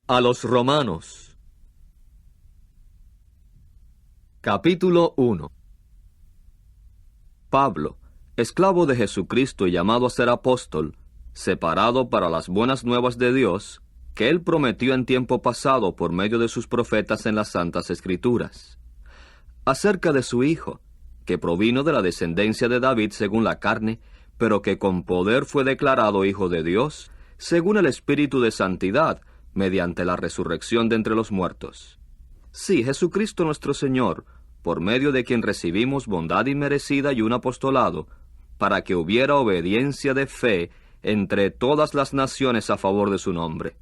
A los Romanos. Capítulo 1. Pablo, esclavo de Jesucristo y llamado a ser apóstol, separado para las buenas nuevas de Dios, que Él prometió en tiempo pasado por medio de sus profetas en las Santas Escrituras, acerca de su Hijo, que provino de la descendencia de David según la carne, pero que con poder fue declarado Hijo de Dios, según el Espíritu de Santidad, mediante la resurrección de entre los muertos. Sí, Jesucristo nuestro Señor, por medio de quien recibimos bondad inmerecida y un apostolado, para que hubiera obediencia de fe entre todas las naciones a favor de su nombre.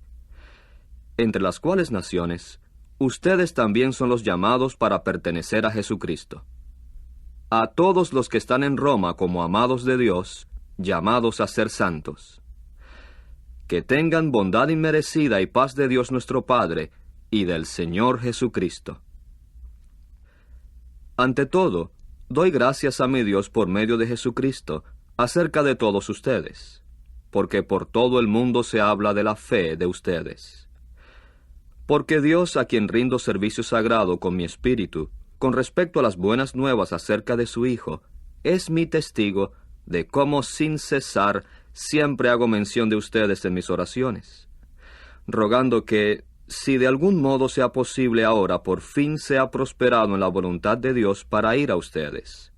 Entre las cuales naciones, ustedes también son los llamados para pertenecer a Jesucristo. A todos los que están en Roma como amados de Dios, llamados a ser santos. Que tengan bondad inmerecida y paz de Dios nuestro Padre y del Señor Jesucristo. Ante todo, doy gracias a mi Dios por medio de Jesucristo acerca de todos ustedes, porque por todo el mundo se habla de la fe de ustedes. Porque Dios, a quien rindo servicio sagrado con mi espíritu, con respecto a las buenas nuevas acerca de su Hijo, es mi testigo de cómo sin cesar siempre hago mención de ustedes en mis oraciones, rogando que, si de algún modo sea posible ahora, por fin sea prosperado en la voluntad de Dios para ir a ustedes.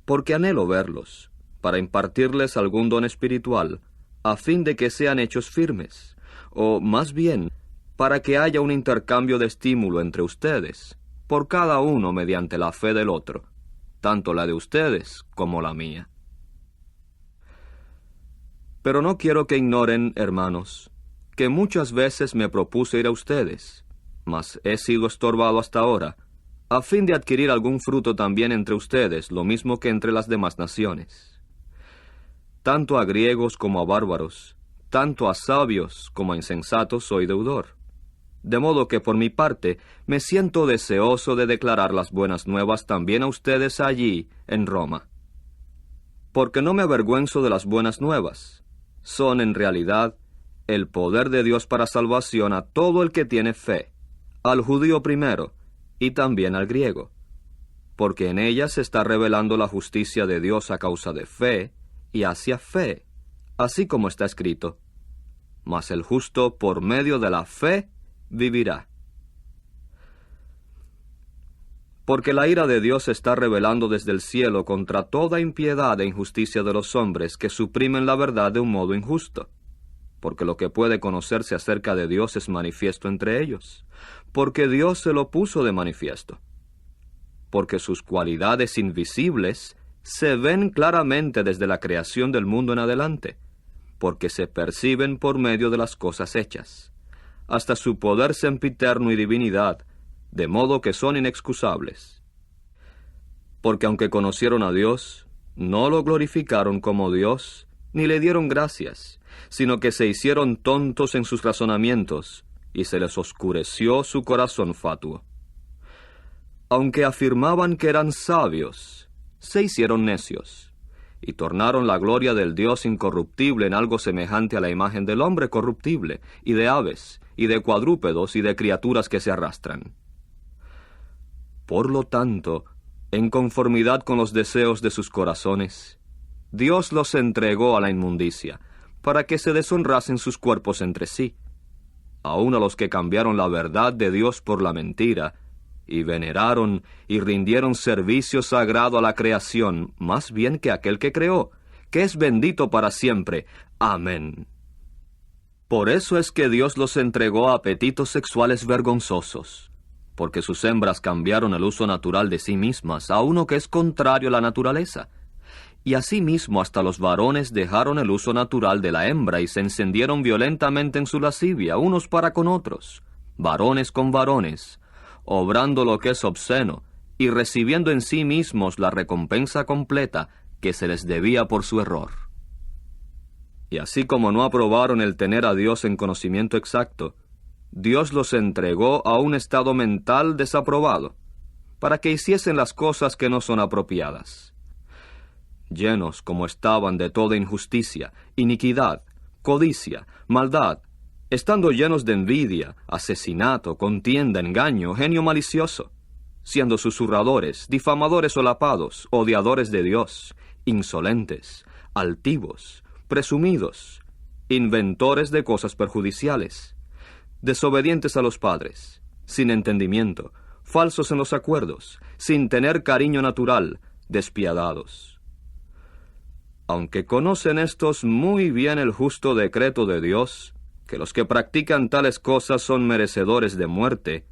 Porque anhelo verlos, para impartirles algún don espiritual, a fin de que sean hechos firmes, o más bien, para que haya un intercambio de estímulo entre ustedes, por cada uno mediante la fe del otro, tanto la de ustedes como la mía. Pero no quiero que ignoren, hermanos, que muchas veces me propuse ir a ustedes, mas he sido estorbado hasta ahora, a fin de adquirir algún fruto también entre ustedes, lo mismo que entre las demás naciones. Tanto a griegos como a bárbaros, tanto a sabios como a insensatos soy deudor. De modo que por mi parte me siento deseoso de declarar las buenas nuevas también a ustedes allí, en Roma. Porque no me avergüenzo de las buenas nuevas. Son en realidad el poder de Dios para salvación a todo el que tiene fe, al judío primero, y también al griego. Porque en ellas se está revelando la justicia de Dios a causa de fe, y hacia fe, así como está escrito: mas el justo por medio de la fe vivirá. Porque la ira de Dios se está revelando desde el cielo contra toda impiedad e injusticia de los hombres que suprimen la verdad de un modo injusto. Porque lo que puede conocerse acerca de Dios es manifiesto entre ellos, porque Dios se lo puso de manifiesto. Porque sus cualidades invisibles se ven claramente desde la creación del mundo en adelante, porque se perciben por medio de las cosas hechas, hasta su poder sempiterno y divinidad, de modo que son inexcusables. Porque aunque conocieron a Dios, no lo glorificaron como Dios, ni le dieron gracias, sino que se hicieron tontos en sus razonamientos, y se les oscureció su corazón fatuo. Aunque afirmaban que eran sabios, se hicieron necios, y tornaron la gloria del Dios incorruptible en algo semejante a la imagen del hombre corruptible, y de aves, y de cuadrúpedos, y de criaturas que se arrastran. Por lo tanto, en conformidad con los deseos de sus corazones, Dios los entregó a la inmundicia, para que se deshonrasen sus cuerpos entre sí, aun a los que cambiaron la verdad de Dios por la mentira, y veneraron y rindieron servicio sagrado a la creación, más bien que aquel que creó, que es bendito para siempre. Amén. Por eso es que Dios los entregó a apetitos sexuales vergonzosos, porque sus hembras cambiaron el uso natural de sí mismas a uno que es contrario a la naturaleza. Y asimismo hasta los varones dejaron el uso natural de la hembra y se encendieron violentamente en su lascivia, unos para con otros, varones con varones, obrando lo que es obsceno, y recibiendo en sí mismos la recompensa completa que se les debía por su error. Y así como no aprobaron el tener a Dios en conocimiento exacto, Dios los entregó a un estado mental desaprobado, para que hiciesen las cosas que no son apropiadas. Llenos como estaban de toda injusticia, iniquidad, codicia, maldad, estando llenos de envidia, asesinato, contienda, engaño, genio malicioso, siendo susurradores, difamadores solapados, odiadores de Dios, insolentes, altivos, presumidos, inventores de cosas perjudiciales, desobedientes a los padres, sin entendimiento, falsos en los acuerdos, sin tener cariño natural, despiadados. Aunque conocen estos muy bien el justo decreto de Dios, que los que practican tales cosas son merecedores de muerte,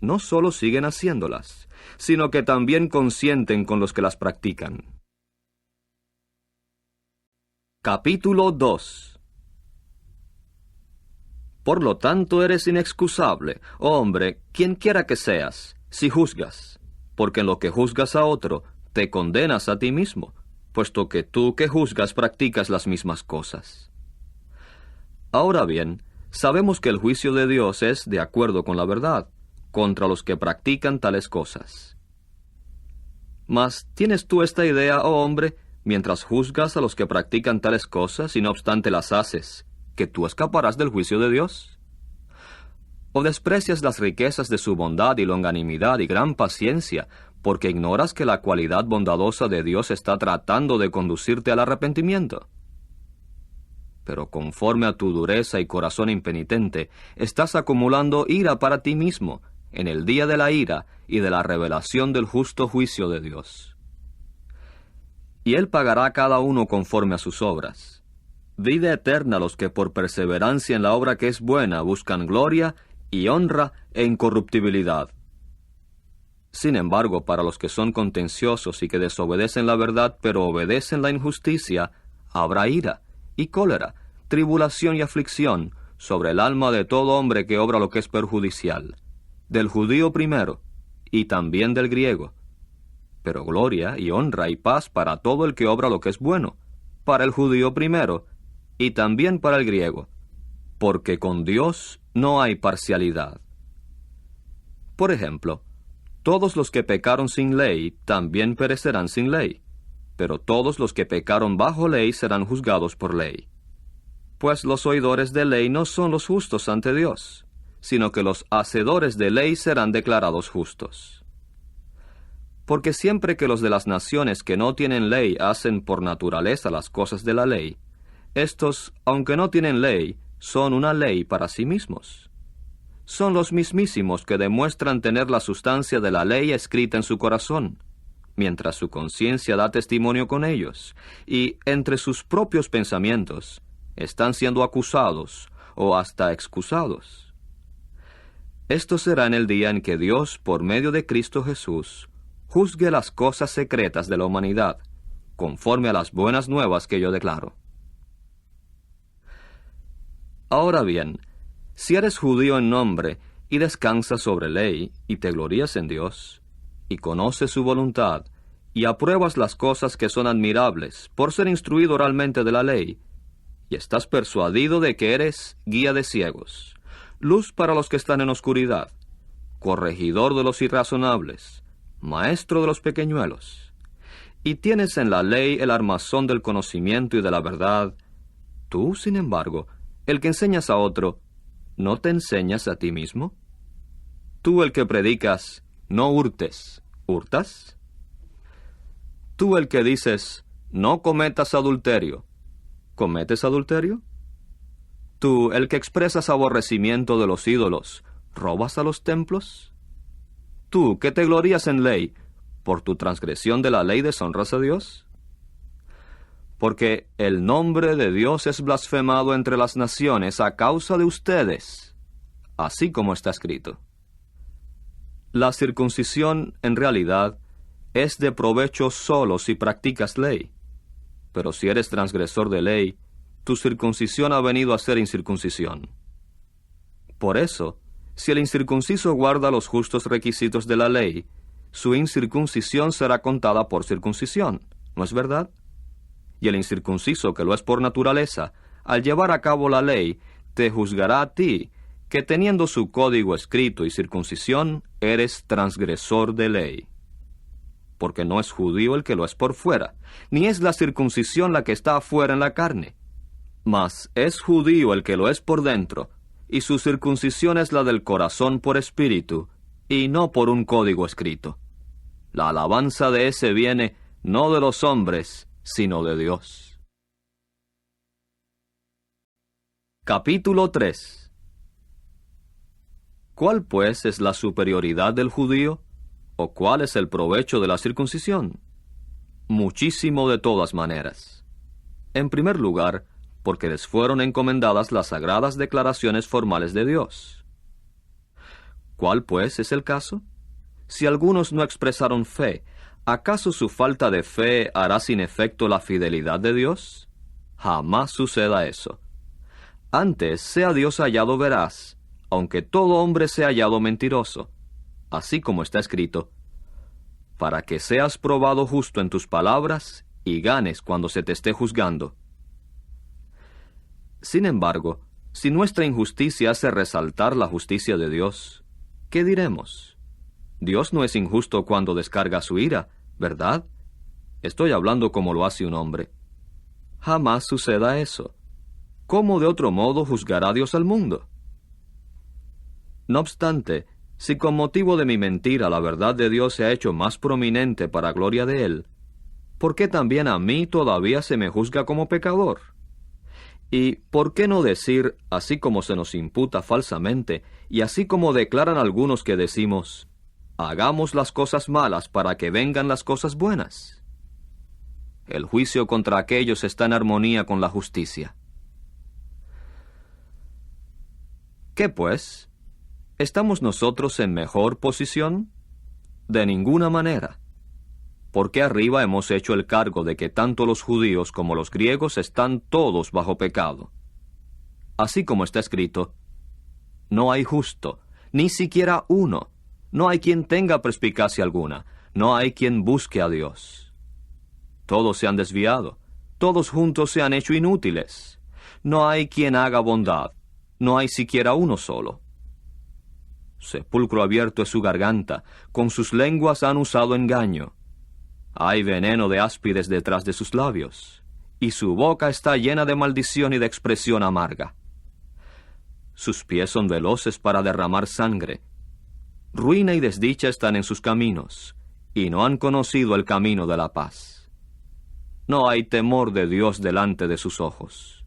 no solo siguen haciéndolas, sino que también consienten con los que las practican. Capítulo 2. Por lo tanto eres inexcusable, oh hombre, quien quiera que seas, si juzgas, porque en lo que juzgas a otro, te condenas a ti mismo, puesto que tú que juzgas practicas las mismas cosas. Ahora bien, sabemos que el juicio de Dios es de acuerdo con la verdad, contra los que practican tales cosas. Mas, ¿tienes tú esta idea, oh hombre, mientras juzgas a los que practican tales cosas y no obstante las haces, que tú escaparás del juicio de Dios? ¿O desprecias las riquezas de su bondad y longanimidad y gran paciencia, porque ignoras que la cualidad bondadosa de Dios está tratando de conducirte al arrepentimiento? Pero conforme a tu dureza y corazón impenitente, estás acumulando ira para ti mismo, en el día de la ira y de la revelación del justo juicio de Dios. Y Él pagará a cada uno conforme a sus obras. Vida eterna a los que por perseverancia en la obra que es buena buscan gloria y honra e incorruptibilidad. Sin embargo, para los que son contenciosos y que desobedecen la verdad pero obedecen la injusticia, habrá ira y cólera, tribulación y aflicción sobre el alma de todo hombre que obra lo que es perjudicial, del judío primero y también del griego. Pero gloria y honra y paz para todo el que obra lo que es bueno, para el judío primero y también para el griego, porque con Dios no hay parcialidad. Por ejemplo, todos los que pecaron sin ley también perecerán sin ley, pero todos los que pecaron bajo ley serán juzgados por ley. Pues los oidores de ley no son los justos ante Dios, sino que los hacedores de ley serán declarados justos. Porque siempre que los de las naciones que no tienen ley hacen por naturaleza las cosas de la ley, estos, aunque no tienen ley, son una ley para sí mismos. Son los mismísimos que demuestran tener la sustancia de la ley escrita en su corazón, mientras su conciencia da testimonio con ellos, y entre sus propios pensamientos están siendo acusados o hasta excusados. Esto será en el día en que Dios, por medio de Cristo Jesús, juzgue las cosas secretas de la humanidad, conforme a las buenas nuevas que yo declaro. Ahora bien, si eres judío en nombre, y descansas sobre ley, y te glorías en Dios, y conoces su voluntad, y apruebas las cosas que son admirables, por ser instruido oralmente de la ley, y estás persuadido de que eres guía de ciegos, luz para los que están en oscuridad, corregidor de los irrazonables, maestro de los pequeñuelos, y tienes en la ley el armazón del conocimiento y de la verdad, tú, sin embargo, el que enseñas a otro, ¿no te enseñas a ti mismo? Tú el que predicas, no hurtes, ¿hurtas? Tú el que dices, no cometas adulterio, ¿cometes adulterio? Tú el que expresas aborrecimiento de los ídolos, ¿robas a los templos? Tú que te glorías en ley, ¿por tu transgresión de la ley deshonras a Dios? Porque el nombre de Dios es blasfemado entre las naciones a causa de ustedes, así como está escrito. La circuncisión, en realidad, es de provecho solo si practicas ley. Pero si eres transgresor de ley, tu circuncisión ha venido a ser incircuncisión. Por eso, si el incircunciso guarda los justos requisitos de la ley, su incircuncisión será contada por circuncisión, ¿no es verdad? Y el incircunciso, que lo es por naturaleza, al llevar a cabo la ley, te juzgará a ti, que teniendo su código escrito y circuncisión, eres transgresor de ley. Porque no es judío el que lo es por fuera, ni es la circuncisión la que está afuera en la carne, mas es judío el que lo es por dentro, y su circuncisión es la del corazón por espíritu, y no por un código escrito. La alabanza de ese viene no de los hombres, sino de Dios. Capítulo 3. ¿Cuál pues es la superioridad del judío? ¿O cuál es el provecho de la circuncisión? Muchísimo de todas maneras. En primer lugar, porque les fueron encomendadas las sagradas declaraciones formales de Dios. ¿Cuál pues es el caso? Si algunos no expresaron fe, ¿acaso su falta de fe hará sin efecto la fidelidad de Dios? Jamás suceda eso. Antes sea Dios hallado veraz, aunque todo hombre sea hallado mentiroso, así como está escrito, para que seas probado justo en tus palabras y ganes cuando se te esté juzgando. Sin embargo, si nuestra injusticia hace resaltar la justicia de Dios, ¿qué diremos? Dios no es injusto cuando descarga su ira, ¿verdad? Estoy hablando como lo hace un hombre. Jamás suceda eso. ¿Cómo de otro modo juzgará Dios al mundo? No obstante, si con motivo de mi mentira la verdad de Dios se ha hecho más prominente para gloria de Él, ¿por qué también a mí todavía se me juzga como pecador? ¿Y por qué no decir, así como se nos imputa falsamente, y así como declaran algunos que decimos, hagamos las cosas malas para que vengan las cosas buenas? El juicio contra aquellos está en armonía con la justicia. ¿Qué pues? ¿Estamos nosotros en mejor posición? De ninguna manera. Porque arriba hemos hecho el cargo de que tanto los judíos como los griegos están todos bajo pecado. Así como está escrito, no hay justo, ni siquiera uno, no hay quien tenga perspicacia alguna, no hay quien busque a Dios. Todos se han desviado, todos juntos se han hecho inútiles, no hay quien haga bondad, no hay siquiera uno solo. Sepulcro abierto es su garganta, con sus lenguas han usado engaño. Hay veneno de áspides detrás de sus labios, y su boca está llena de maldición y de expresión amarga. Sus pies son veloces para derramar sangre. Ruina y desdicha están en sus caminos, y no han conocido el camino de la paz. No hay temor de Dios delante de sus ojos.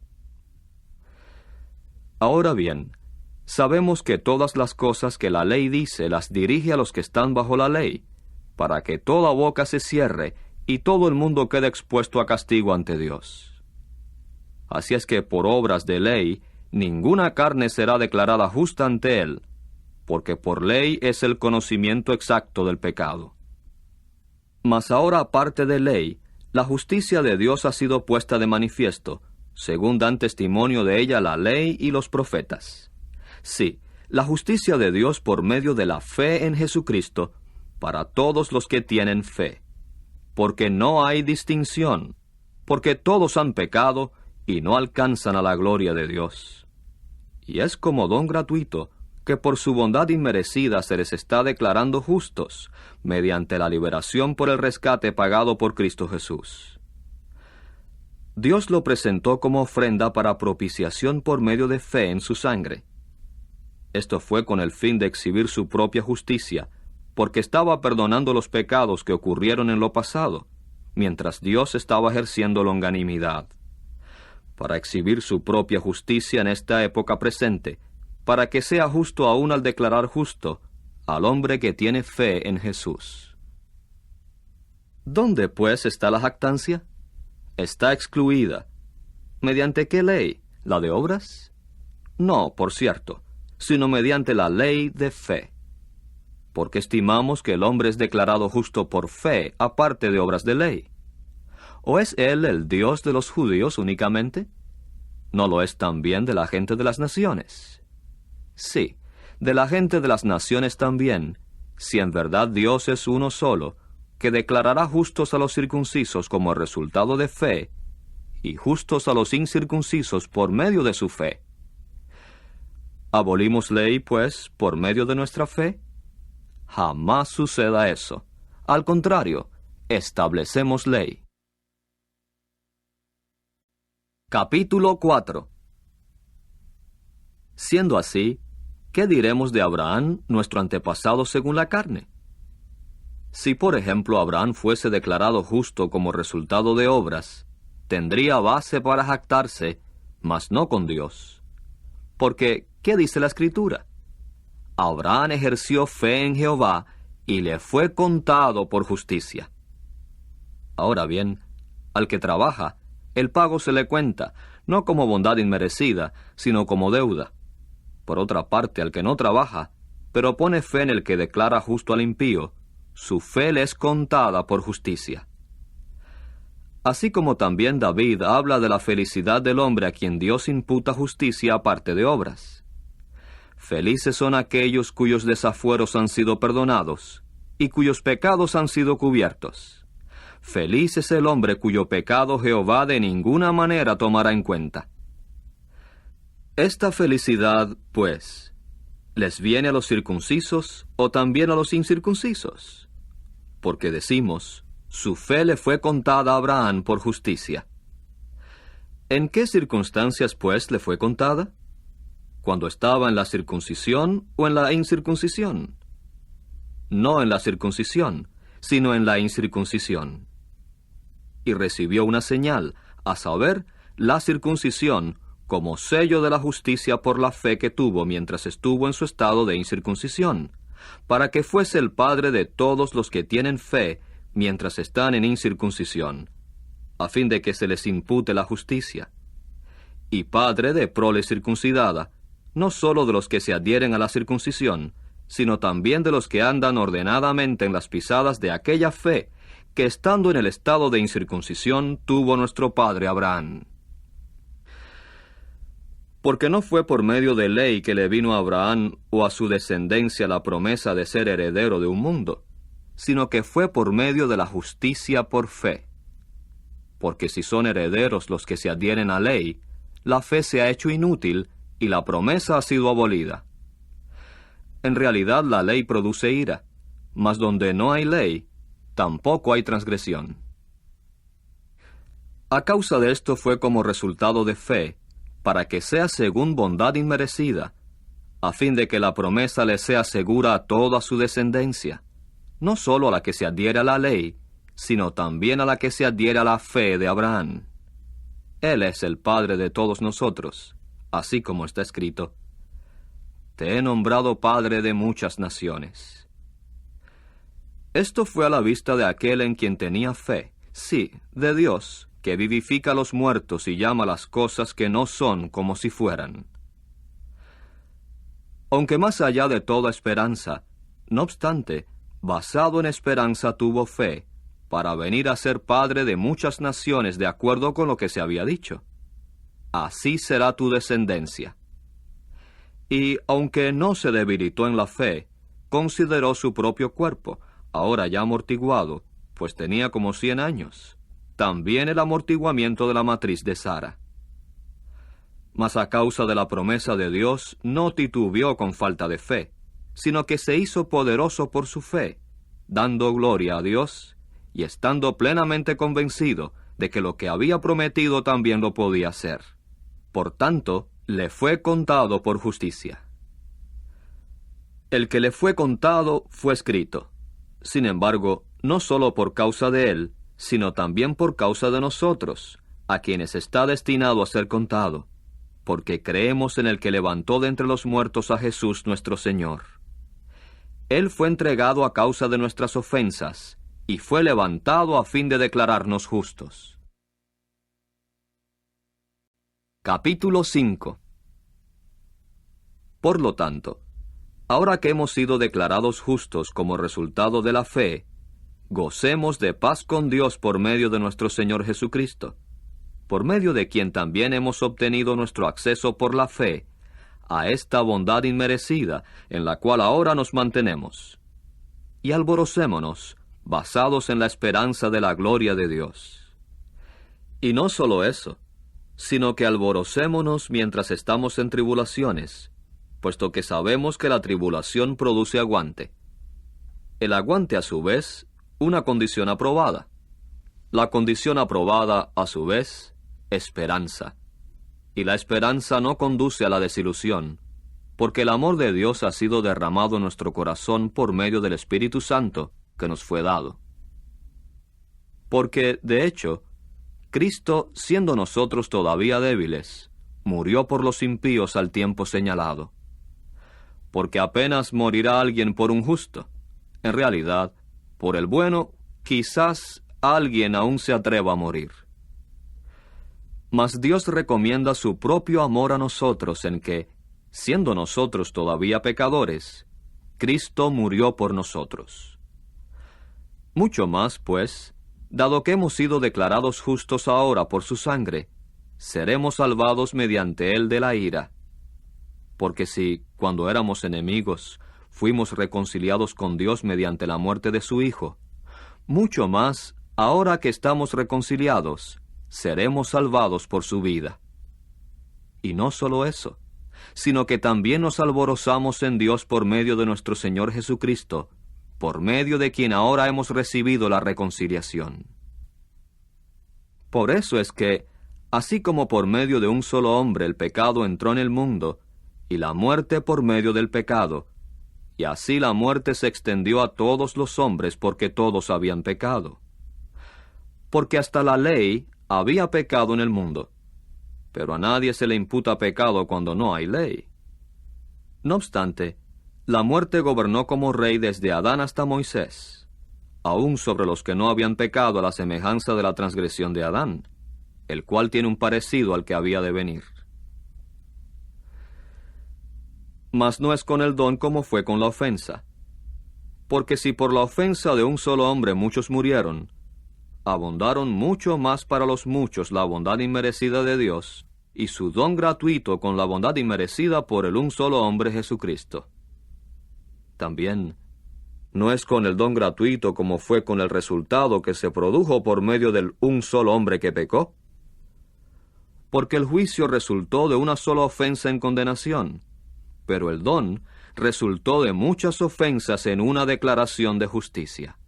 Ahora bien, sabemos que todas las cosas que la ley dice las dirige a los que están bajo la ley, para que toda boca se cierre y todo el mundo quede expuesto a castigo ante Dios. Así es que por obras de ley, ninguna carne será declarada justa ante Él, porque por ley es el conocimiento exacto del pecado. Mas ahora, aparte de ley, la justicia de Dios ha sido puesta de manifiesto, según dan testimonio de ella la ley y los profetas. Sí, la justicia de Dios por medio de la fe en Jesucristo, para todos los que tienen fe. Porque no hay distinción, porque todos han pecado y no alcanzan a la gloria de Dios. Y es como don gratuito, que por su bondad inmerecida se les está declarando justos, mediante la liberación por el rescate pagado por Cristo Jesús. Dios lo presentó como ofrenda para propiciación por medio de fe en su sangre. Esto fue con el fin de exhibir su propia justicia, porque estaba perdonando los pecados que ocurrieron en lo pasado, mientras Dios estaba ejerciendo longanimidad, para exhibir su propia justicia en esta época presente, para que sea justo aún al declarar justo al hombre que tiene fe en Jesús. ¿Dónde, pues, está la jactancia? Está excluida. ¿Mediante qué ley? ¿La de obras? No, por cierto, sino mediante la ley de fe. Porque estimamos que el hombre es declarado justo por fe, aparte de obras de ley. ¿O es él el Dios de los judíos únicamente? ¿No lo es también de la gente de las naciones? Sí, de la gente de las naciones también, si en verdad Dios es uno solo, que declarará justos a los circuncisos como resultado de fe, y justos a los incircuncisos por medio de su fe. ¿Abolimos ley, pues, por medio de nuestra fe? Jamás suceda eso. Al contrario, establecemos ley. Capítulo 4. Siendo así, ¿qué diremos de Abraham, nuestro antepasado según la carne? Si, por ejemplo, Abraham fuese declarado justo como resultado de obras, tendría base para jactarse, mas no con Dios. Porque, ¿qué dice la Escritura? Abraham ejerció fe en Jehová y le fue contado por justicia. Ahora bien, al que trabaja, el pago se le cuenta, no como bondad inmerecida, sino como deuda. Por otra parte, al que no trabaja, pero pone fe en el que declara justo al impío, su fe le es contada por justicia. Así como también David habla de la felicidad del hombre a quien Dios imputa justicia aparte de obras. Felices son aquellos cuyos desafueros han sido perdonados, y cuyos pecados han sido cubiertos. Feliz es el hombre cuyo pecado Jehová de ninguna manera tomará en cuenta. Esta felicidad, pues, ¿les viene a los circuncisos o también a los incircuncisos? Porque decimos, su fe le fue contada a Abraham por justicia. ¿En qué circunstancias, pues, le fue contada? ¿Cuando estaba en la circuncisión o en la incircuncisión? No en la circuncisión, sino en la incircuncisión. Y recibió una señal, a saber, la circuncisión, como sello de la justicia por la fe que tuvo mientras estuvo en su estado de incircuncisión, para que fuese el padre de todos los que tienen fe mientras están en incircuncisión, a fin de que se les impute la justicia. Y padre de prole circuncidada, no sólo de los que se adhieren a la circuncisión, sino también de los que andan ordenadamente en las pisadas de aquella fe que estando en el estado de incircuncisión tuvo nuestro padre Abraham. Porque no fue por medio de ley que le vino a Abraham o a su descendencia la promesa de ser heredero de un mundo, sino que fue por medio de la justicia por fe. Porque si son herederos los que se adhieren a ley, la fe se ha hecho inútil y la promesa ha sido abolida. En realidad la ley produce ira, mas donde no hay ley, tampoco hay transgresión. A causa de esto fue como resultado de fe, para que sea según bondad inmerecida, a fin de que la promesa le sea segura a toda su descendencia, no sólo a la que se adhiere a la ley, sino también a la que se adhiere a la fe de Abraham. Él es el Padre de todos nosotros, así como está escrito, «Te he nombrado Padre de muchas naciones». Esto fue a la vista de aquel en quien tenía fe, sí, de Dios, que vivifica a los muertos y llama las cosas que no son como si fueran. Aunque más allá de toda esperanza, no obstante, basado en esperanza tuvo fe, para venir a ser padre de muchas naciones de acuerdo con lo que se había dicho. Así será tu descendencia. Y, aunque no se debilitó en la fe, consideró su propio cuerpo, ahora ya amortiguado, pues tenía como 100 años, también el amortiguamiento de la matriz de Sara. Mas a causa de la promesa de Dios, no titubeó con falta de fe, sino que se hizo poderoso por su fe, dando gloria a Dios, y estando plenamente convencido de que lo que había prometido también lo podía hacer. Por tanto, le fue contado por justicia. El que le fue contado fue escrito. Sin embargo, no sólo por causa de él, sino también por causa de nosotros, a quienes está destinado a ser contado, porque creemos en el que levantó de entre los muertos a Jesús nuestro Señor. Él fue entregado a causa de nuestras ofensas, y fue levantado a fin de declararnos justos. Capítulo 5. Por lo tanto, ahora que hemos sido declarados justos como resultado de la fe, gocemos de paz con Dios por medio de nuestro Señor Jesucristo, por medio de quien también hemos obtenido nuestro acceso por la fe a esta bondad inmerecida en la cual ahora nos mantenemos. Y alborocémonos, basados en la esperanza de la gloria de Dios. Y no solo eso, sino que alborocémonos mientras estamos en tribulaciones, puesto que sabemos que la tribulación produce aguante. El aguante, a su vez, una condición aprobada. La condición aprobada, a su vez, esperanza. Y la esperanza no conduce a la desilusión, porque el amor de Dios ha sido derramado en nuestro corazón por medio del Espíritu Santo que nos fue dado. Porque, de hecho, Cristo, siendo nosotros todavía débiles, murió por los impíos al tiempo señalado. Porque apenas morirá alguien por un justo. En realidad, por el bueno, quizás alguien aún se atreva a morir. Mas Dios recomienda su propio amor a nosotros en que, siendo nosotros todavía pecadores, Cristo murió por nosotros. Mucho más, pues, dado que hemos sido declarados justos ahora por su sangre, seremos salvados mediante él de la ira. Porque si, cuando éramos enemigos, fuimos reconciliados con Dios mediante la muerte de su Hijo, mucho más, ahora que estamos reconciliados, seremos salvados por su vida. Y no solo eso, sino que también nos alborozamos en Dios por medio de nuestro Señor Jesucristo, por medio de quien ahora hemos recibido la reconciliación. Por eso es que, así como por medio de un solo hombre el pecado entró en el mundo, y la muerte por medio del pecado, y así la muerte se extendió a todos los hombres porque todos habían pecado. Porque hasta la ley había pecado en el mundo, pero a nadie se le imputa pecado cuando no hay ley. No obstante, la muerte gobernó como rey desde Adán hasta Moisés, aun sobre los que no habían pecado a la semejanza de la transgresión de Adán, el cual tiene un parecido al que había de venir. Mas no es con el don como fue con la ofensa. Porque si por la ofensa de un solo hombre muchos murieron, abundaron mucho más para los muchos la bondad inmerecida de Dios, y su don gratuito con la bondad inmerecida por el un solo hombre Jesucristo. También, no es con el don gratuito como fue con el resultado que se produjo por medio del un solo hombre que pecó. Porque el juicio resultó de una sola ofensa en condenación, pero el don resultó de muchas ofensas en una declaración de justicia.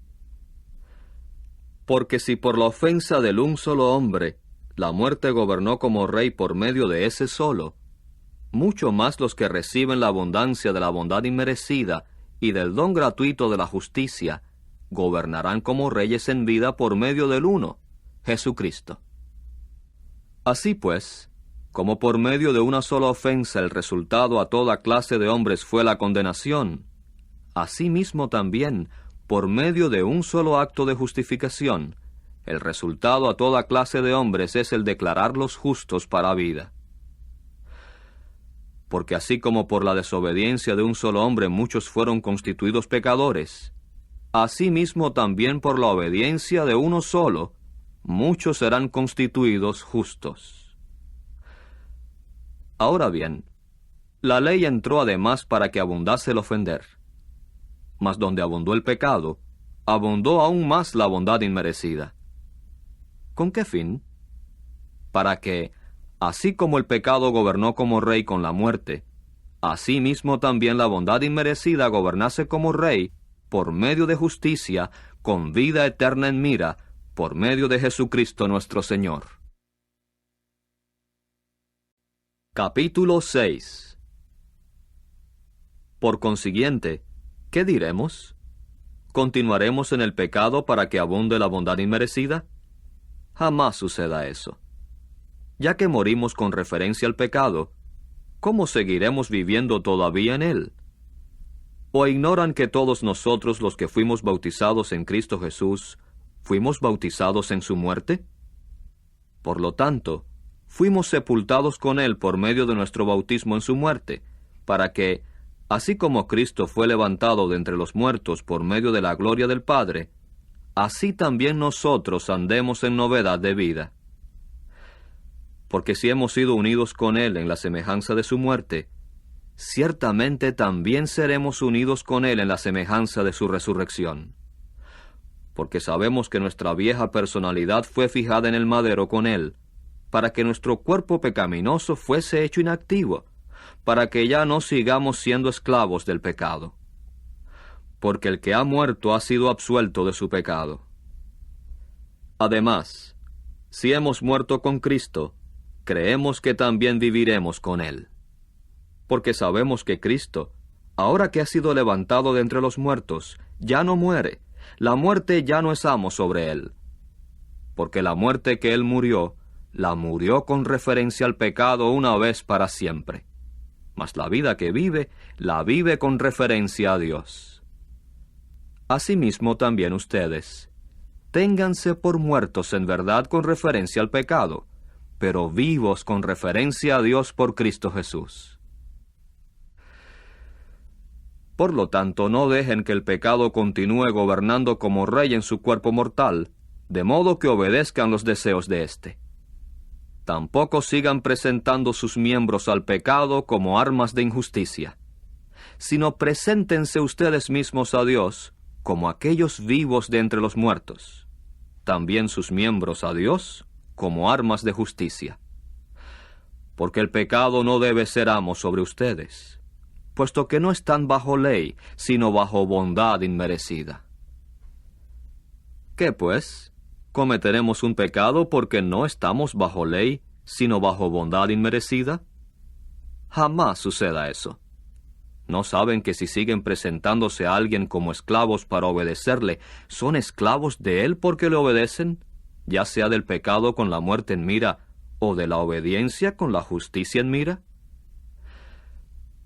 Porque si por la ofensa del un solo hombre la muerte gobernó como rey por medio de ese solo, mucho más los que reciben la abundancia de la bondad inmerecida y del don gratuito de la justicia, gobernarán como reyes en vida por medio del uno, Jesucristo. Así pues, como por medio de una sola ofensa el resultado a toda clase de hombres fue la condenación, asimismo también, por medio de un solo acto de justificación, el resultado a toda clase de hombres es el declararlos justos para vida. Porque así como por la desobediencia de un solo hombre muchos fueron constituidos pecadores, asimismo también por la obediencia de uno solo, muchos serán constituidos justos. Ahora bien, la ley entró además para que abundase el ofender. Mas donde abundó el pecado, abundó aún más la bondad inmerecida. ¿Con qué fin? Para que, así como el pecado gobernó como rey con la muerte, así mismo también la bondad inmerecida gobernase como rey, por medio de justicia, con vida eterna en mira, por medio de Jesucristo nuestro Señor. Capítulo 6. Por consiguiente, ¿qué diremos? ¿Continuaremos en el pecado para que abunde la bondad inmerecida? Jamás suceda eso. Ya que morimos con referencia al pecado, ¿cómo seguiremos viviendo todavía en él? ¿O ignoran que todos nosotros los que fuimos bautizados en Cristo Jesús, fuimos bautizados en su muerte? Por lo tanto, fuimos sepultados con él por medio de nuestro bautismo en su muerte, para que, así como Cristo fue levantado de entre los muertos por medio de la gloria del Padre, así también nosotros andemos en novedad de vida. Porque si hemos sido unidos con él en la semejanza de su muerte, ciertamente también seremos unidos con él en la semejanza de su resurrección. Porque sabemos que nuestra vieja personalidad fue fijada en el madero con él, para que nuestro cuerpo pecaminoso fuese hecho inactivo, para que ya no sigamos siendo esclavos del pecado. Porque el que ha muerto ha sido absuelto de su pecado. Además, si hemos muerto con Cristo, creemos que también viviremos con él. porque sabemos que Cristo, ahora que ha sido levantado de entre los muertos, ya no muere. La muerte ya no es amo sobre él. Porque la muerte que él murió, la murió con referencia al pecado una vez para siempre. Mas la vida que vive, la vive con referencia a Dios. Asimismo también ustedes, ténganse por muertos en verdad con referencia al pecado, pero vivos con referencia a Dios por Cristo Jesús. Por lo tanto, no dejen que el pecado continúe gobernando como rey en su cuerpo mortal, de modo que obedezcan los deseos de éste. Tampoco sigan presentando sus miembros al pecado como armas de injusticia, sino preséntense ustedes mismos a Dios como aquellos vivos de entre los muertos, también sus miembros a Dios como armas de justicia. Porque el pecado no debe ser amo sobre ustedes, puesto que no están bajo ley, sino bajo bondad inmerecida. ¿Qué pues? ¿Cometeremos un pecado porque no estamos bajo ley, sino bajo bondad inmerecida? Jamás suceda eso. ¿No saben que si siguen presentándose a alguien como esclavos para obedecerle, son esclavos de él porque le obedecen, ya sea del pecado con la muerte en mira, o de la obediencia con la justicia en mira?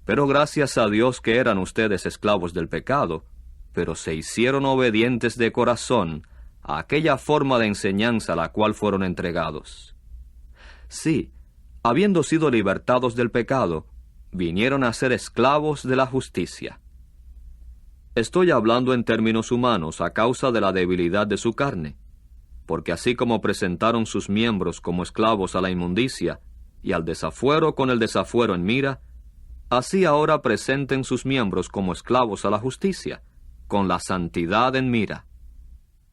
Pero gracias a Dios que eran ustedes esclavos del pecado, pero se hicieron obedientes de corazón a aquella forma de enseñanza a la cual fueron entregados. Sí, habiendo sido libertados del pecado, vinieron a ser esclavos de la justicia. Estoy hablando en términos humanos a causa de la debilidad de su carne, porque así como presentaron sus miembros como esclavos a la inmundicia y al desafuero con el desafuero en mira, así ahora presenten sus miembros como esclavos a la justicia, con la santidad en mira.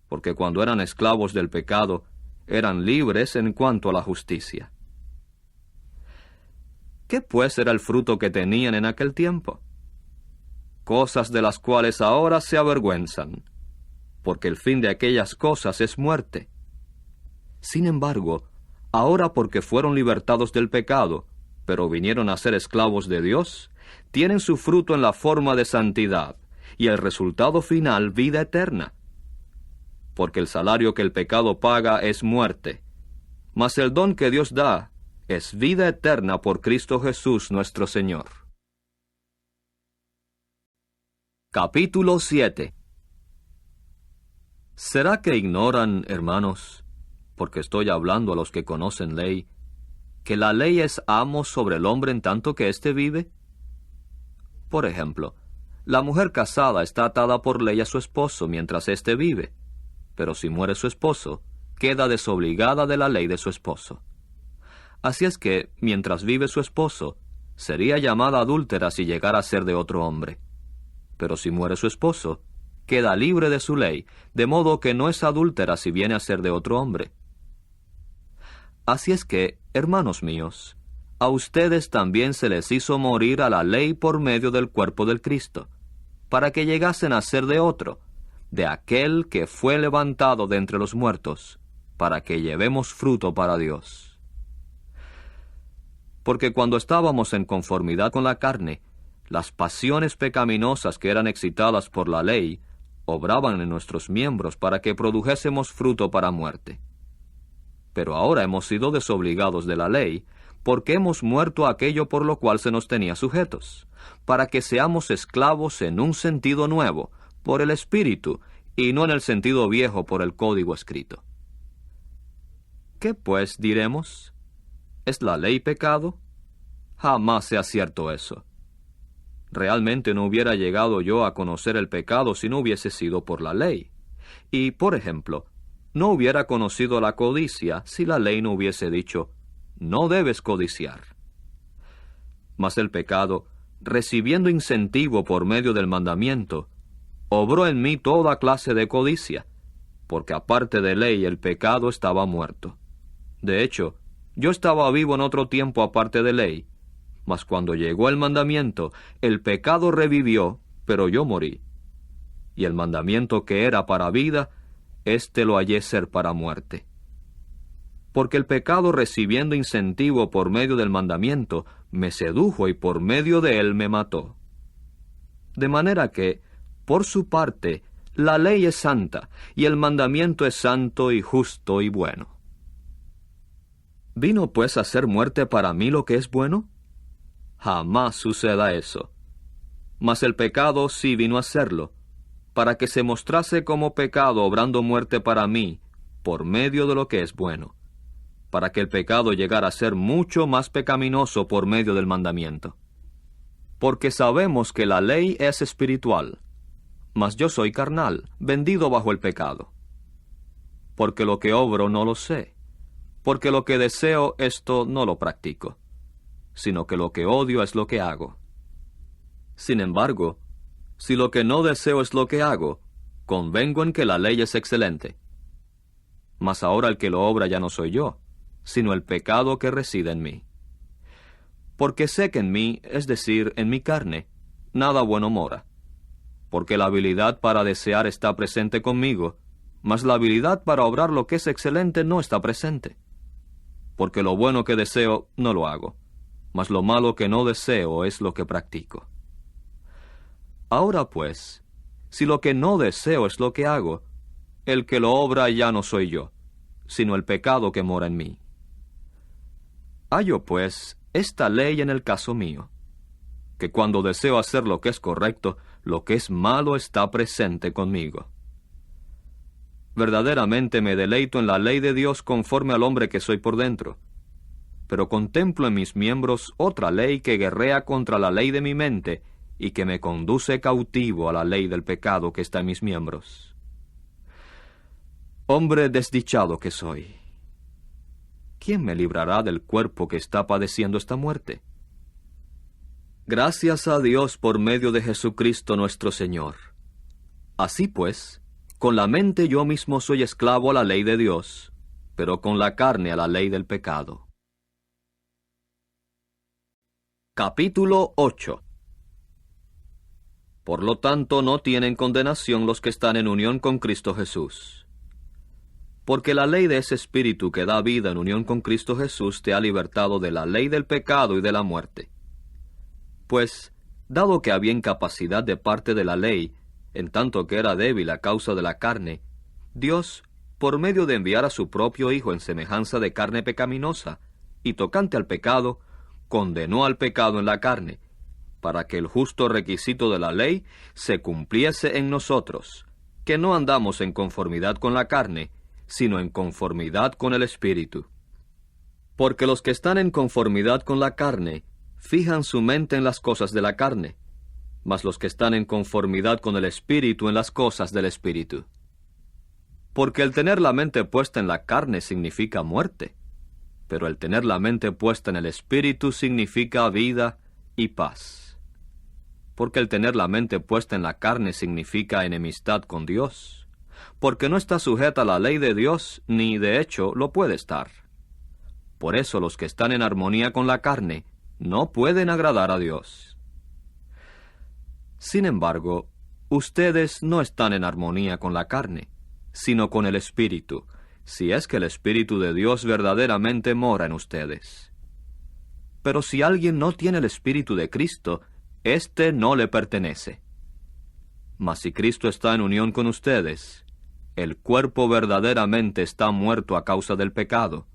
Porque cuando eran esclavos del pecado, eran libres en cuanto a la justicia. ¿Qué pues era el fruto que tenían en aquel tiempo? Cosas de las cuales ahora se avergüenzan, porque el fin de aquellas cosas es muerte. Sin embargo, ahora porque fueron libertados del pecado, pero vinieron a ser esclavos de Dios, tienen su fruto en la forma de santidad, y el resultado final vida eterna. Porque el salario que el pecado paga es muerte, mas el don que Dios da es vida eterna por Cristo Jesús nuestro Señor. Capítulo 7. ¿Será que ignoran, hermanos, porque estoy hablando a los que conocen ley, que la ley es amo sobre el hombre en tanto que éste vive? Por ejemplo, la mujer casada está atada por ley a su esposo mientras éste vive, pero si muere su esposo, queda desobligada de la ley de su esposo. Así es que, mientras vive su esposo, sería llamada adúltera si llegara a ser de otro hombre. Pero si muere su esposo, queda libre de su ley, de modo que no es adúltera si viene a ser de otro hombre. Así es que, hermanos míos, a ustedes también se les hizo morir a la ley por medio del cuerpo del Cristo, para que llegasen a ser de otro, de aquel que fue levantado de entre los muertos, para que llevemos fruto para Dios. Porque cuando estábamos en conformidad con la carne, las pasiones pecaminosas que eran excitadas por la ley, obraban en nuestros miembros para que produjésemos fruto para muerte. Pero ahora hemos sido desobligados de la ley, porque hemos muerto a aquello por lo cual se nos tenía sujetos, para que seamos esclavos en un sentido nuevo, por el Espíritu, y no en el sentido viejo por el código escrito. ¿Qué pues diremos? ¿Es la ley pecado? Jamás sea cierto eso. Realmente no hubiera llegado yo a conocer el pecado si no hubiese sido por la ley. Y, por ejemplo, no hubiera conocido la codicia si la ley no hubiese dicho, no debes codiciar. Mas el pecado, recibiendo incentivo por medio del mandamiento, obró en mí toda clase de codicia, porque aparte de ley el pecado estaba muerto. De hecho, yo estaba vivo en otro tiempo aparte de ley, mas cuando llegó el mandamiento, el pecado revivió, pero yo morí. Y el mandamiento que era para vida, éste lo hallé ser para muerte. Porque el pecado recibiendo incentivo por medio del mandamiento, me sedujo y por medio de él me mató. De manera que, por su parte, la ley es santa, y el mandamiento es santo y justo y bueno. ¿Vino pues a ser muerte para mí lo que es bueno? Jamás suceda eso. Mas el pecado sí vino a serlo, para que se mostrase como pecado obrando muerte para mí, por medio de lo que es bueno, para que el pecado llegara a ser mucho más pecaminoso por medio del mandamiento. Porque sabemos que la ley es espiritual, mas yo soy carnal, vendido bajo el pecado. Porque lo que obro no lo sé, porque lo que deseo esto no lo practico, sino que lo que odio es lo que hago. Sin embargo, si lo que no deseo es lo que hago, convengo en que la ley es excelente. Mas ahora el que lo obra ya no soy yo, sino el pecado que reside en mí. Porque sé que en mí, es decir, en mi carne, nada bueno mora. Porque la habilidad para desear está presente conmigo, mas la habilidad para obrar lo que es excelente no está presente. Porque lo bueno que deseo no lo hago, mas lo malo que no deseo es lo que practico. Ahora pues, si lo que no deseo es lo que hago, el que lo obra ya no soy yo, sino el pecado que mora en mí. Hallo pues esta ley en el caso mío, que cuando deseo hacer lo que es correcto, lo que es malo está presente conmigo. Verdaderamente me deleito en la ley de Dios conforme al hombre que soy por dentro, pero contemplo en mis miembros otra ley que guerrea contra la ley de mi mente y que me conduce cautivo a la ley del pecado que está en mis miembros. Hombre desdichado que soy, ¿quién me librará del cuerpo que está padeciendo esta muerte? Gracias a Dios por medio de Jesucristo nuestro Señor. Así pues, con la mente yo mismo soy esclavo a la ley de Dios, pero con la carne a la ley del pecado. Capítulo 8. Por lo tanto, no tienen condenación los que están en unión con Cristo Jesús. Porque la ley de ese Espíritu que da vida en unión con Cristo Jesús te ha libertado de la ley del pecado y de la muerte. Pues, dado que había incapacidad de parte de la ley, en tanto que era débil a causa de la carne, Dios, por medio de enviar a su propio Hijo en semejanza de carne pecaminosa, y tocante al pecado, condenó al pecado en la carne, para que el justo requisito de la ley se cumpliese en nosotros, que no andamos en conformidad con la carne, sino en conformidad con el Espíritu. Porque los que están en conformidad con la carne, fijan su mente en las cosas de la carne, mas los que están en conformidad con el Espíritu en las cosas del Espíritu. Porque el tener la mente puesta en la carne significa muerte, pero el tener la mente puesta en el Espíritu significa vida y paz. Porque el tener la mente puesta en la carne significa enemistad con Dios, porque no está sujeta a la ley de Dios, ni de hecho lo puede estar. Por eso los que están en armonía con la carne no pueden agradar a Dios. Sin embargo, ustedes no están en armonía con la carne, sino con el Espíritu, si es que el Espíritu de Dios verdaderamente mora en ustedes. Pero si alguien no tiene el Espíritu de Cristo, éste no le pertenece. Mas si Cristo está en unión con ustedes, el cuerpo verdaderamente está muerto a causa del pecado,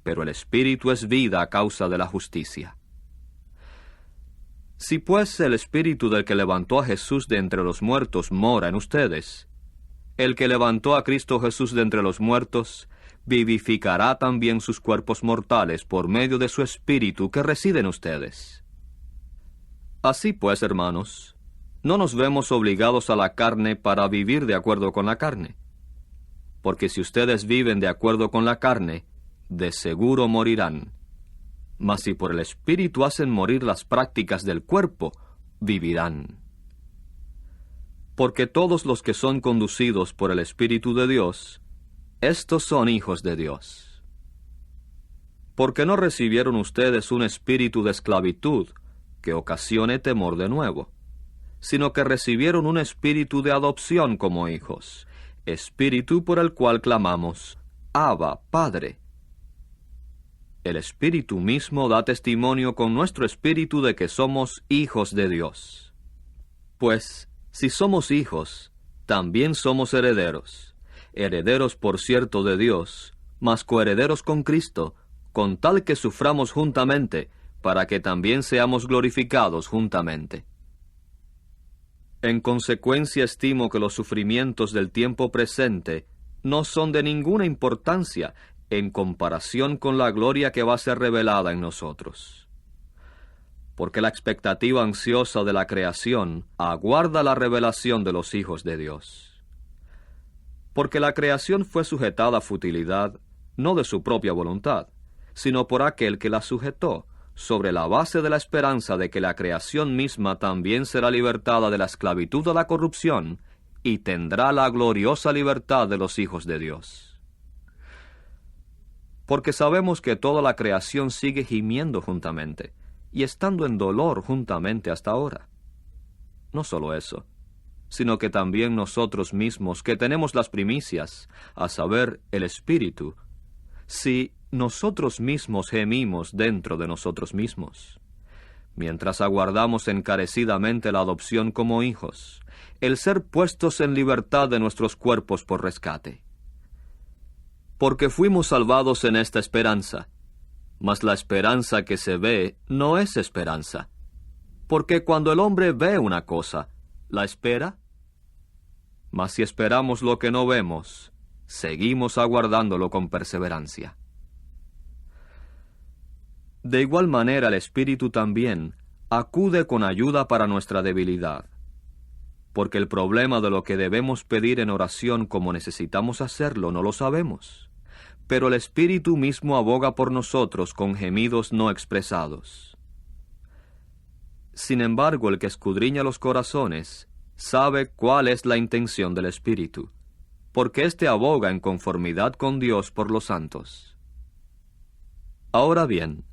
pero el Espíritu es vida a causa de la justicia. Si pues el Espíritu del que levantó a Jesús de entre los muertos mora en ustedes, el que levantó a Cristo Jesús de entre los muertos, vivificará también sus cuerpos mortales por medio de su Espíritu que reside en ustedes. Así pues, hermanos, no nos vemos obligados a la carne para vivir de acuerdo con la carne. Porque si ustedes viven de acuerdo con la carne, de seguro morirán. Mas si por el Espíritu hacen morir las prácticas del cuerpo, vivirán. Porque todos los que son conducidos por el Espíritu de Dios, estos son hijos de Dios. Porque no recibieron ustedes un espíritu de esclavitud que ocasione temor de nuevo, sino que recibieron un espíritu de adopción como hijos, espíritu por el cual clamamos, Abba, Padre. El Espíritu mismo da testimonio con nuestro espíritu de que somos hijos de Dios. Pues, si somos hijos, también somos herederos, herederos por cierto de Dios, mas coherederos con Cristo, con tal que suframos juntamente, para que también seamos glorificados juntamente. En consecuencia estimo que los sufrimientos del tiempo presente no son de ninguna importancia en comparación con la gloria que va a ser revelada en nosotros. Porque la expectativa ansiosa de la creación aguarda la revelación de los hijos de Dios. Porque la creación fue sujetada a futilidad, no de su propia voluntad, sino por aquel que la sujetó, sobre la base de la esperanza de que la creación misma también será libertada de la esclavitud a la corrupción y tendrá la gloriosa libertad de los hijos de Dios. Porque sabemos que toda la creación sigue gimiendo juntamente, y estando en dolor juntamente hasta ahora. No solo eso, sino que también nosotros mismos, que tenemos las primicias, a saber, el Espíritu, si nosotros mismos gemimos dentro de nosotros mismos, mientras aguardamos encarecidamente la adopción como hijos, el ser puestos en libertad de nuestros cuerpos por rescate. Porque fuimos salvados en esta esperanza, mas la esperanza que se ve no es esperanza, porque cuando el hombre ve una cosa, ¿la espera? Mas si esperamos lo que no vemos, seguimos aguardándolo con perseverancia. De igual manera el Espíritu también acude con ayuda para nuestra debilidad, porque el problema de lo que debemos pedir en oración como necesitamos hacerlo no lo sabemos, pero el Espíritu mismo aboga por nosotros con gemidos no expresados. Sin embargo, el que escudriña los corazones sabe cuál es la intención del Espíritu, porque éste aboga en conformidad con Dios por los santos. Ahora bien,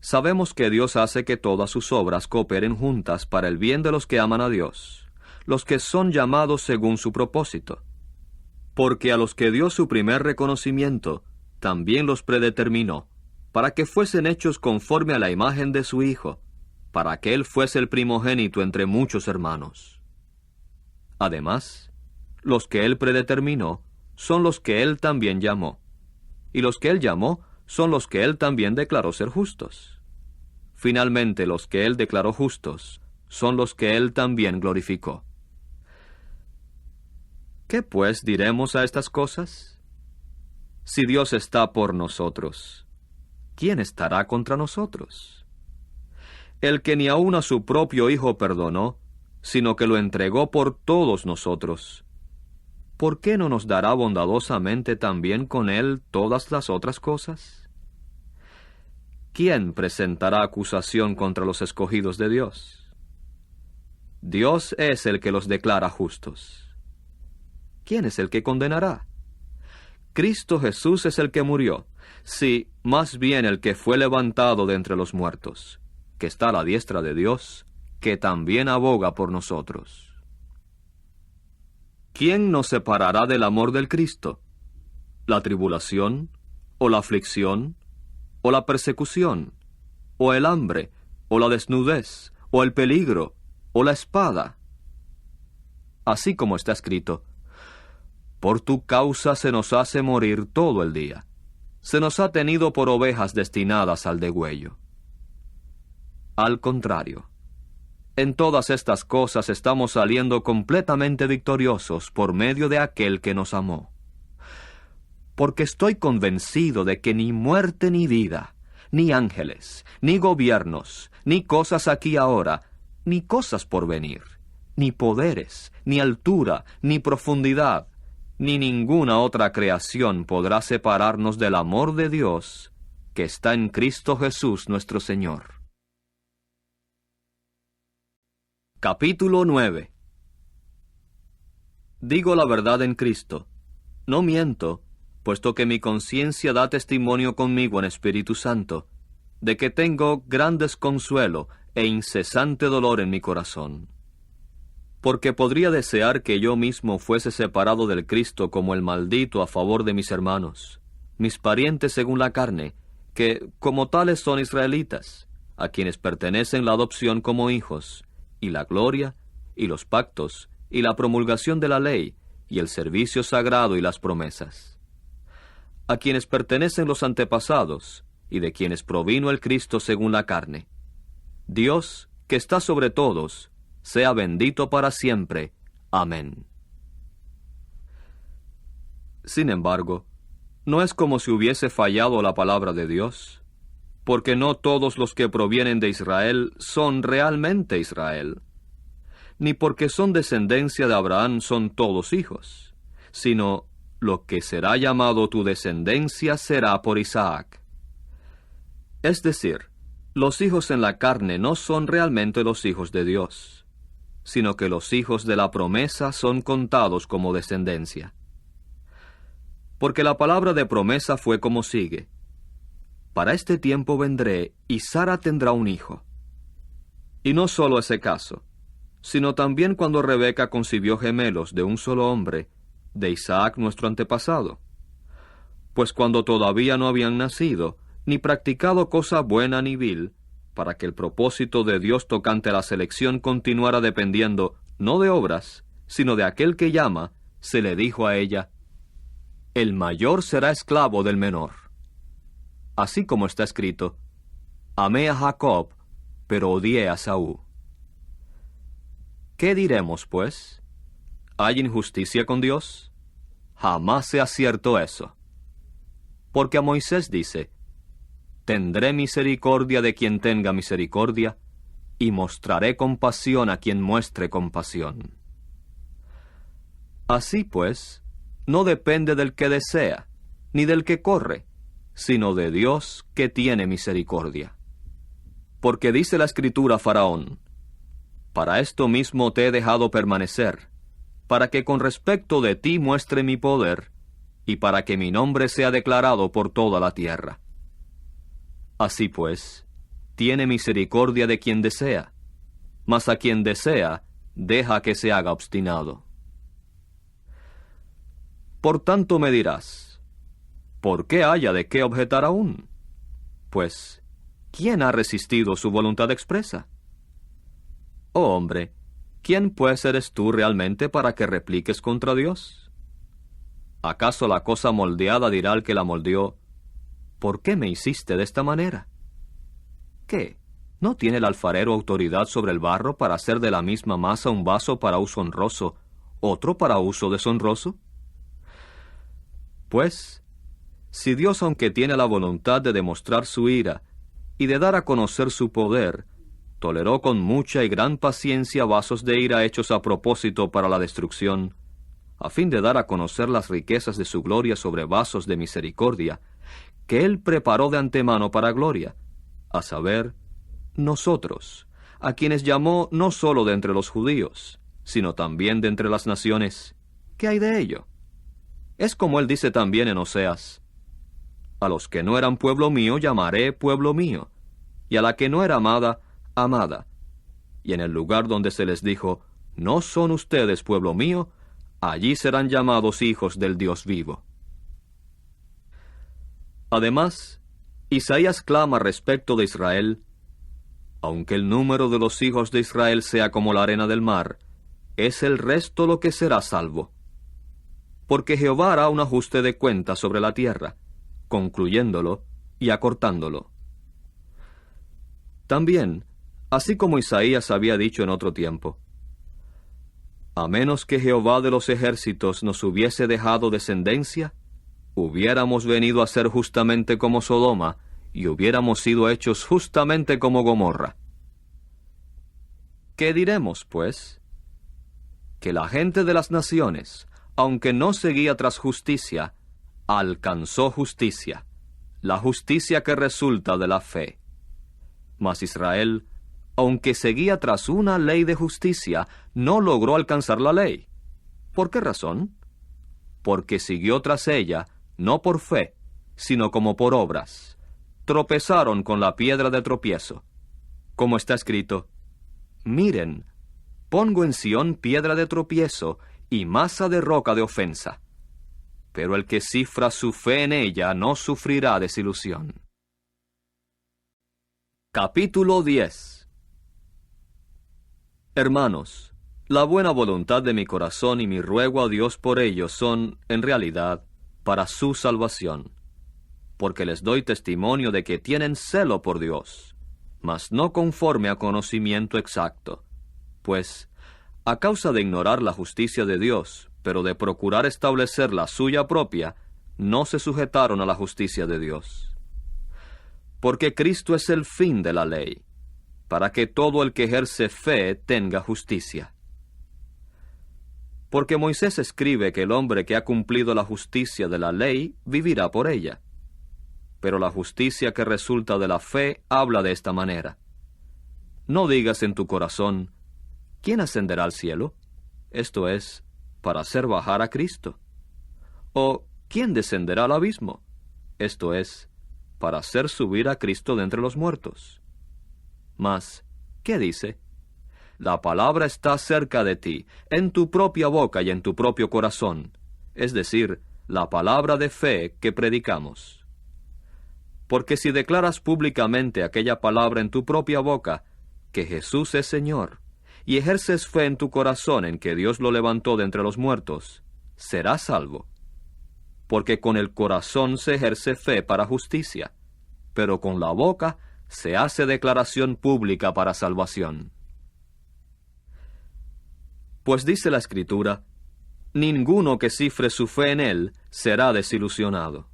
sabemos que Dios hace que todas sus obras cooperen juntas para el bien de los que aman a Dios, los que son llamados según su propósito. Porque a los que dio su primer reconocimiento, también los predeterminó, para que fuesen hechos conforme a la imagen de su Hijo, para que Él fuese el primogénito entre muchos hermanos. Además, los que Él predeterminó son los que Él también llamó, y los que Él llamó son los que Él también declaró ser justos. Finalmente, los que Él declaró justos son los que Él también glorificó. ¿Qué pues diremos a estas cosas? Si Dios está por nosotros, ¿quién estará contra nosotros? El que ni aun a su propio Hijo perdonó, sino que lo entregó por todos nosotros, ¿por qué no nos dará bondadosamente también con Él todas las otras cosas? ¿Quién presentará acusación contra los escogidos de Dios? Dios es el que los declara justos. ¿Quién es el que condenará? Cristo Jesús es el que murió, sí, más bien el que fue levantado de entre los muertos, que está a la diestra de Dios, que también aboga por nosotros. ¿Quién nos separará del amor del Cristo? ¿La tribulación, o la aflicción, o la persecución, o el hambre, o la desnudez, o el peligro, o la espada? Así como está escrito: por tu causa se nos hace morir todo el día. Se nos ha tenido por ovejas destinadas al degüello. Al contrario, en todas estas cosas estamos saliendo completamente victoriosos por medio de aquel que nos amó. Porque estoy convencido de que ni muerte ni vida, ni ángeles, ni gobiernos, ni cosas aquí ahora, ni cosas por venir, ni poderes, ni altura, ni profundidad, ni ninguna otra creación podrá separarnos del amor de Dios que está en Cristo Jesús nuestro Señor. Capítulo 9. Digo la verdad en Cristo, no miento, puesto que mi conciencia da testimonio conmigo en Espíritu Santo, de que tengo gran desconsuelo e incesante dolor en mi corazón. Porque podría desear que yo mismo fuese separado del Cristo como el maldito a favor de mis hermanos, mis parientes según la carne, que como tales son israelitas, a quienes pertenecen la adopción como hijos, y la gloria, y los pactos, y la promulgación de la ley, y el servicio sagrado y las promesas. A quienes pertenecen los antepasados, y de quienes provino el Cristo según la carne. Dios, que está sobre todos, sea bendito para siempre. Amén. Sin embargo, no es como si hubiese fallado la palabra de Dios, porque no todos los que provienen de Israel son realmente Israel, ni porque son descendencia de Abraham son todos hijos, sino lo que será llamado tu descendencia será por Isaac. Es decir, los hijos en la carne no son realmente los hijos de Dios, sino que los hijos de la promesa son contados como descendencia. Porque la palabra de promesa fue como sigue: para este tiempo vendré, y Sara tendrá un hijo. Y no solo ese caso, sino también cuando Rebeca concibió gemelos de un solo hombre, de Isaac nuestro antepasado. Pues cuando todavía no habían nacido, ni practicado cosa buena ni vil, para que el propósito de Dios tocante a la selección continuara dependiendo, no de obras, sino de aquel que llama, se le dijo a ella: el mayor será esclavo del menor. Así como está escrito: amé a Jacob, pero odié a Saúl. ¿Qué diremos, pues? ¿Hay injusticia con Dios? Jamás sea cierto eso. Porque a Moisés dice: tendré misericordia de quien tenga misericordia, y mostraré compasión a quien muestre compasión. Así pues, no depende del que desea, ni del que corre, sino de Dios que tiene misericordia. Porque dice la Escritura a Faraón: para esto mismo te he dejado permanecer, para que con respecto de ti muestre mi poder, y para que mi nombre sea declarado por toda la tierra. Así pues, tiene misericordia de quien desea, mas a quien desea, deja que se haga obstinado. Por tanto me dirás: ¿por qué haya de qué objetar aún? Pues, ¿quién ha resistido su voluntad expresa? Oh hombre, ¿quién pues eres tú realmente para que repliques contra Dios? ¿Acaso la cosa moldeada dirá al que la moldeó: ¿por qué me hiciste de esta manera? ¿Qué? ¿No tiene el alfarero autoridad sobre el barro para hacer de la misma masa un vaso para uso honroso, otro para uso deshonroso? Pues, si Dios, aunque tiene la voluntad de demostrar su ira y de dar a conocer su poder, toleró con mucha y gran paciencia vasos de ira hechos a propósito para la destrucción, a fin de dar a conocer las riquezas de su gloria sobre vasos de misericordia, que Él preparó de antemano para gloria, a saber, nosotros, a quienes llamó no sólo de entre los judíos, sino también de entre las naciones. ¿Qué hay de ello? Es como Él dice también en Oseas: a los que no eran pueblo mío llamaré pueblo mío, y a la que no era amada, amada. Y en el lugar donde se les dijo: no son ustedes pueblo mío, allí serán llamados hijos del Dios vivo. Además, Isaías clama respecto de Israel: aunque el número de los hijos de Israel sea como la arena del mar, es el resto lo que será salvo. Porque Jehová hará un ajuste de cuentas sobre la tierra, concluyéndolo y acortándolo. También, así como Isaías había dicho en otro tiempo: a menos que Jehová de los ejércitos nos hubiese dejado descendencia, hubiéramos venido a ser justamente como Sodoma, y hubiéramos sido hechos justamente como Gomorra. ¿Qué diremos, pues? Que la gente de las naciones, aunque no seguía tras justicia, alcanzó justicia, la justicia que resulta de la fe. Mas Israel, aunque seguía tras una ley de justicia, no logró alcanzar la ley. ¿Por qué razón? Porque siguió tras ella, no por fe, sino como por obras. Tropezaron con la piedra de tropiezo. Como está escrito: miren, pongo en Sión piedra de tropiezo y masa de roca de ofensa. Pero el que cifra su fe en ella no sufrirá desilusión. Capítulo 10. Hermanos, la buena voluntad de mi corazón y mi ruego a Dios por ellos son, en realidad, para su salvación, porque les doy testimonio de que tienen celo por Dios, mas no conforme a conocimiento exacto, pues, a causa de ignorar la justicia de Dios, pero de procurar establecer la suya propia, no se sujetaron a la justicia de Dios. Porque Cristo es el fin de la ley, para que todo el que ejerce fe tenga justicia. Porque Moisés escribe que el hombre que ha cumplido la justicia de la ley vivirá por ella. Pero la justicia que resulta de la fe habla de esta manera: no digas en tu corazón, ¿quién ascenderá al cielo? Esto es, para hacer bajar a Cristo. O, ¿quién descenderá al abismo? Esto es, para hacer subir a Cristo de entre los muertos. Mas, ¿qué dice? La palabra está cerca de ti, en tu propia boca y en tu propio corazón, es decir, la palabra de fe que predicamos. Porque si declaras públicamente aquella palabra en tu propia boca, que Jesús es Señor, y ejerces fe en tu corazón en que Dios lo levantó de entre los muertos, serás salvo. Porque con el corazón se ejerce fe para justicia, pero con la boca se hace declaración pública para salvación. Pues dice la Escritura, ninguno que cifre su fe en él será desilusionado.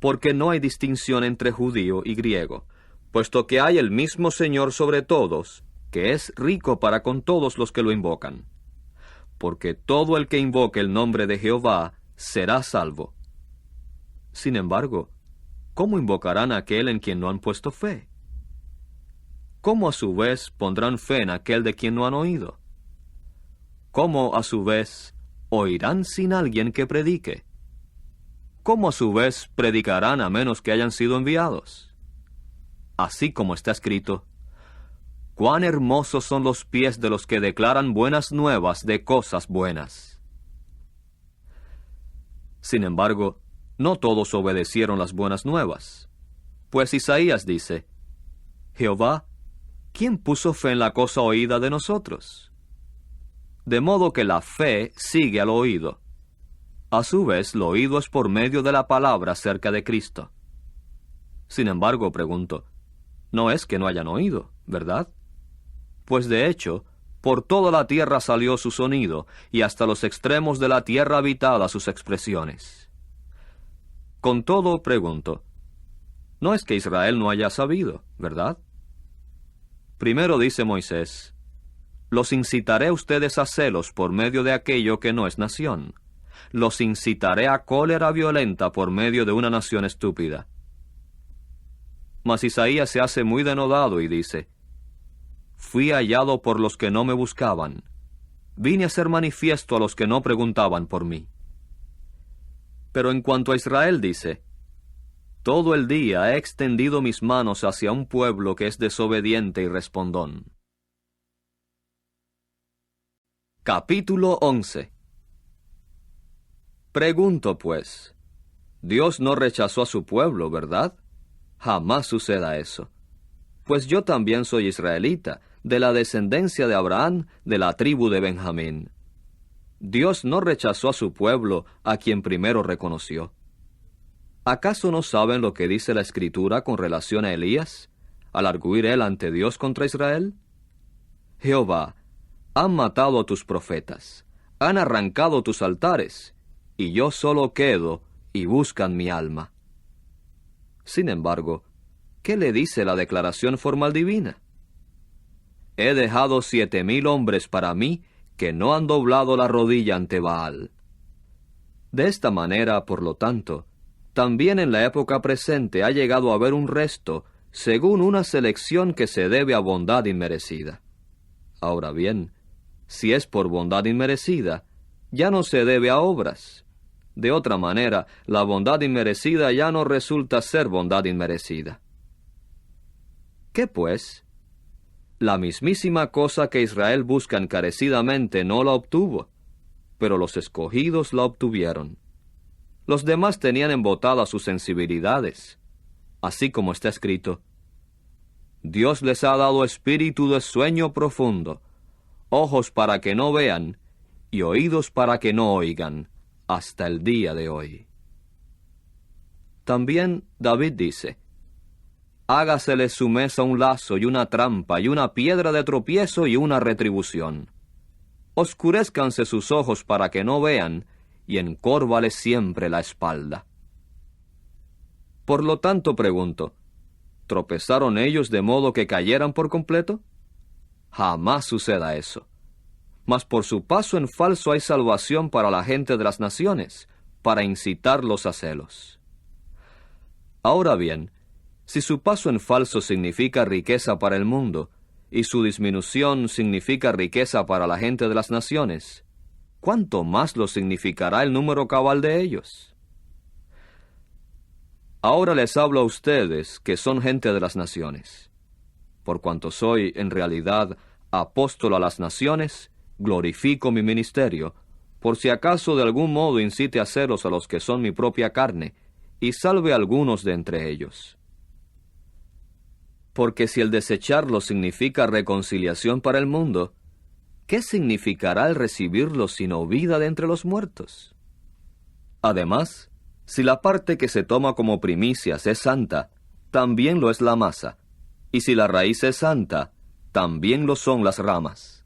Porque no hay distinción entre judío y griego, puesto que hay el mismo Señor sobre todos, que es rico para con todos los que lo invocan. Porque todo el que invoque el nombre de Jehová será salvo. Sin embargo, ¿cómo invocarán a aquel en quien no han puesto fe? ¿Cómo a su vez pondrán fe en aquel de quien no han oído? ¿Cómo a su vez oirán sin alguien que predique? ¿Cómo a su vez predicarán a menos que hayan sido enviados? Así como está escrito, cuán hermosos son los pies de los que declaran buenas nuevas de cosas buenas. Sin embargo, no todos obedecieron las buenas nuevas. Pues Isaías dice, Jehová, ¿quién puso fe en la cosa oída de nosotros? De modo que la fe sigue al oído. A su vez, lo oído es por medio de la palabra acerca de Cristo. Sin embargo, pregunto, no es que no hayan oído, ¿verdad? Pues de hecho, por toda la tierra salió su sonido, y hasta los extremos de la tierra habitada sus expresiones. Con todo, pregunto, no es que Israel no haya sabido, ¿verdad? Primero dice Moisés, los incitaré a ustedes a celos por medio de aquello que no es nación. Los incitaré a cólera violenta por medio de una nación estúpida. Mas Isaías se hace muy denodado y dice, fui hallado por los que no me buscaban. Vine a ser manifiesto a los que no preguntaban por mí. Pero en cuanto a Israel dice, todo el día he extendido mis manos hacia un pueblo que es desobediente y respondón. Capítulo 11. Pregunto, pues, Dios no rechazó a su pueblo, ¿verdad? Jamás suceda eso. Pues yo también soy israelita, de la descendencia de Abraham, de la tribu de Benjamín. Dios no rechazó a su pueblo, a quien primero reconoció. ¿Acaso no saben lo que dice la Escritura con relación a Elías, al arguir él ante Dios contra Israel? Jehová, han matado a tus profetas, han arrancado tus altares, y yo solo quedo, y buscan mi alma. Sin embargo, ¿qué le dice la declaración formal divina? He dejado 7,000 hombres para mí que no han doblado la rodilla ante Baal. De esta manera, por lo tanto, también en la época presente ha llegado a haber un resto, según una selección que se debe a bondad inmerecida. Ahora bien, si es por bondad inmerecida, ya no se debe a obras. De otra manera, la bondad inmerecida ya no resulta ser bondad inmerecida. ¿Qué pues? La mismísima cosa que Israel busca encarecidamente no la obtuvo, pero los escogidos la obtuvieron. Los demás tenían embotadas sus sensibilidades, así como está escrito, Dios les ha dado espíritu de sueño profundo, ojos para que no vean y oídos para que no oigan, hasta el día de hoy. También David dice: hágasele su mesa un lazo y una trampa y una piedra de tropiezo y una retribución. Oscurézcanse sus ojos para que no vean, y encórvale siempre la espalda. Por lo tanto, pregunto, ¿tropezaron ellos de modo que cayeran por completo? Jamás suceda eso. Mas por su paso en falso hay salvación para la gente de las naciones, para incitarlos a celos. Ahora bien, si su paso en falso significa riqueza para el mundo, y su disminución significa riqueza para la gente de las naciones, ¿cuánto más lo significará el número cabal de ellos? Ahora les hablo a ustedes, que son gente de las naciones. Por cuanto soy, en realidad, apóstol a las naciones, glorifico mi ministerio, por si acaso de algún modo incite a celos a los que son mi propia carne, y salve a algunos de entre ellos. Porque si el desecharlo significa reconciliación para el mundo, ¿qué significará el recibirlo sino vida de entre los muertos? Además, si la parte que se toma como primicias es santa, también lo es la masa, y si la raíz es santa, también lo son las ramas.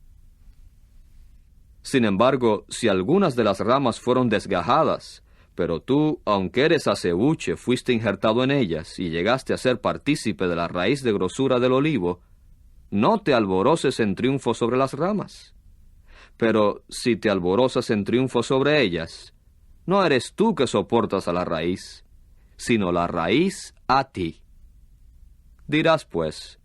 Sin embargo, si algunas de las ramas fueron desgajadas, pero tú, aunque eres acebuche, fuiste injertado en ellas y llegaste a ser partícipe de la raíz de grosura del olivo, no te alboroces en triunfo sobre las ramas. Pero si te alborozas en triunfo sobre ellas, no eres tú que soportas a la raíz, sino la raíz a ti. Dirás pues: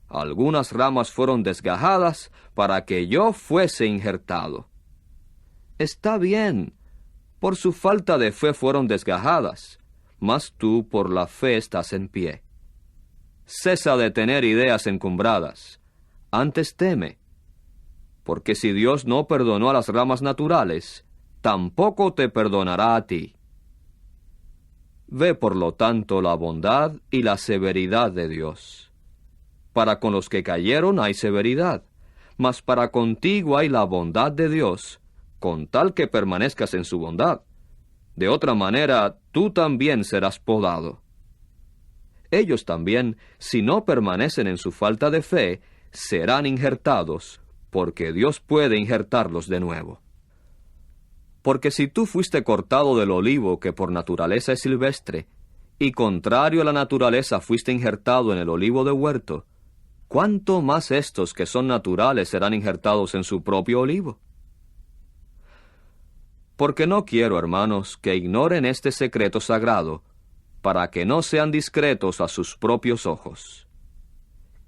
algunas ramas fueron desgajadas para que yo fuese injertado. Está bien, por su falta de fe fueron desgajadas, mas tú por la fe estás en pie. Cesa de tener ideas encumbradas, antes teme, porque si Dios no perdonó a las ramas naturales, tampoco te perdonará a ti. Ve por lo tanto la bondad y la severidad de Dios. Para con los que cayeron hay severidad, mas para contigo hay la bondad de Dios, con tal que permanezcas en su bondad. De otra manera, tú también serás podado. Ellos también, si no permanecen en su falta de fe, serán injertados, porque Dios puede injertarlos de nuevo. Porque si tú fuiste cortado del olivo que por naturaleza es silvestre, y contrario a la naturaleza fuiste injertado en el olivo de huerto, ¿cuánto más estos que son naturales serán injertados en su propio olivo? Porque no quiero, hermanos, que ignoren este secreto sagrado, para que no sean discretos a sus propios ojos.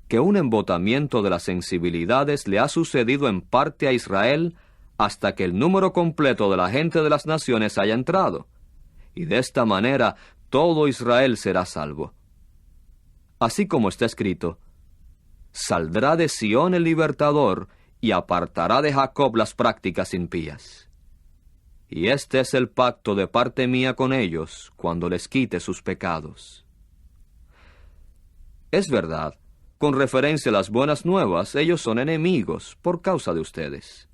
Que un embotamiento de las sensibilidades le ha sucedido en parte a Israel hasta que el número completo de la gente de las naciones haya entrado, y de esta manera todo Israel será salvo. Así como está escrito: saldrá de Sión el libertador, y apartará de Jacob las prácticas impías. Y este es el pacto de parte mía con ellos, cuando les quite sus pecados. Es verdad, con referencia a las buenas nuevas, ellos son enemigos por causa de ustedes.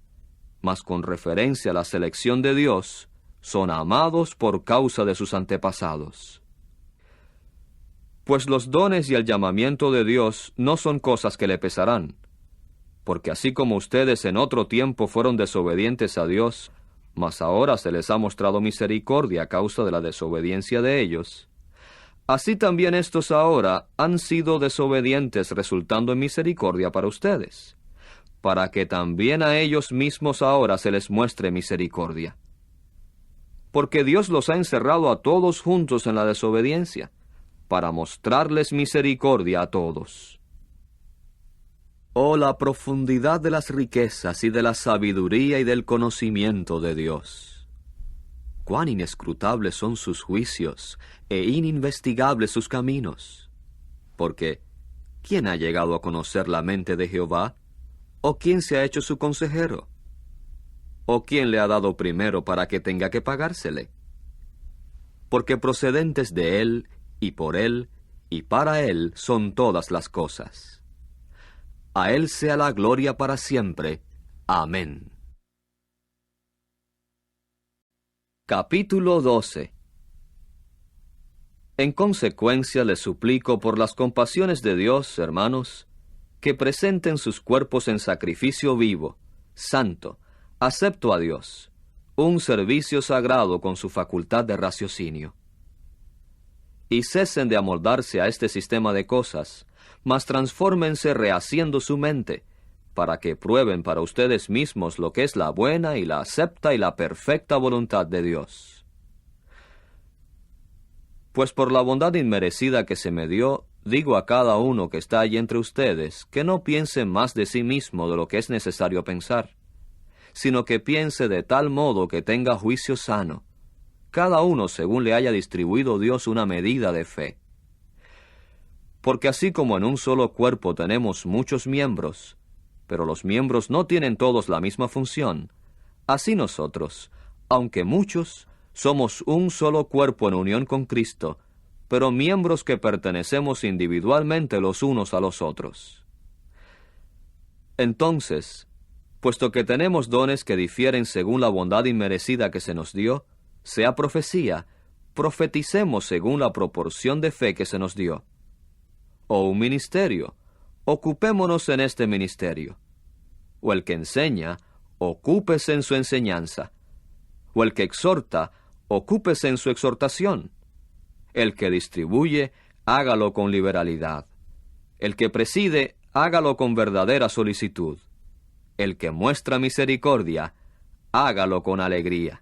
Mas con referencia a la selección de Dios, son amados por causa de sus antepasados. Pues los dones y el llamamiento de Dios no son cosas que le pesarán, porque así como ustedes en otro tiempo fueron desobedientes a Dios, mas ahora se les ha mostrado misericordia a causa de la desobediencia de ellos, así también estos ahora han sido desobedientes, resultando en misericordia para ustedes, para que también a ellos mismos ahora se les muestre misericordia. Porque Dios los ha encerrado a todos juntos en la desobediencia, para mostrarles misericordia a todos. Oh, la profundidad de las riquezas y de la sabiduría y del conocimiento de Dios. Cuán inescrutables son sus juicios e ininvestigables sus caminos. Porque, ¿quién ha llegado a conocer la mente de Jehová? ¿O quién se ha hecho su consejero? ¿O quién le ha dado primero para que tenga que pagársele? Porque procedentes de él, y para Él son todas las cosas. A Él sea la gloria para siempre. Amén. Capítulo 12. En consecuencia les suplico por las compasiones de Dios, hermanos, que presenten sus cuerpos en sacrificio vivo, santo, acepto a Dios, un servicio sagrado con su facultad de raciocinio. Y cesen de amoldarse a este sistema de cosas, mas transfórmense rehaciendo su mente, para que prueben para ustedes mismos lo que es la buena y la acepta y la perfecta voluntad de Dios. Pues por la bondad inmerecida que se me dio, digo a cada uno que está allí entre ustedes, que no piense más de sí mismo de lo que es necesario pensar, sino que piense de tal modo que tenga juicio sano, cada uno según le haya distribuido Dios una medida de fe. Porque así como en un solo cuerpo tenemos muchos miembros, pero los miembros no tienen todos la misma función, así nosotros, aunque muchos, somos un solo cuerpo en unión con Cristo, pero miembros que pertenecemos individualmente los unos a los otros. Entonces, puesto que tenemos dones que difieren según la bondad inmerecida que se nos dio, sea profecía, profeticemos según la proporción de fe que se nos dio. O un ministerio, ocupémonos en este ministerio. O el que enseña, ocúpese en su enseñanza. O el que exhorta, ocúpese en su exhortación. El que distribuye, hágalo con liberalidad. El que preside, hágalo con verdadera solicitud. El que muestra misericordia, hágalo con alegría.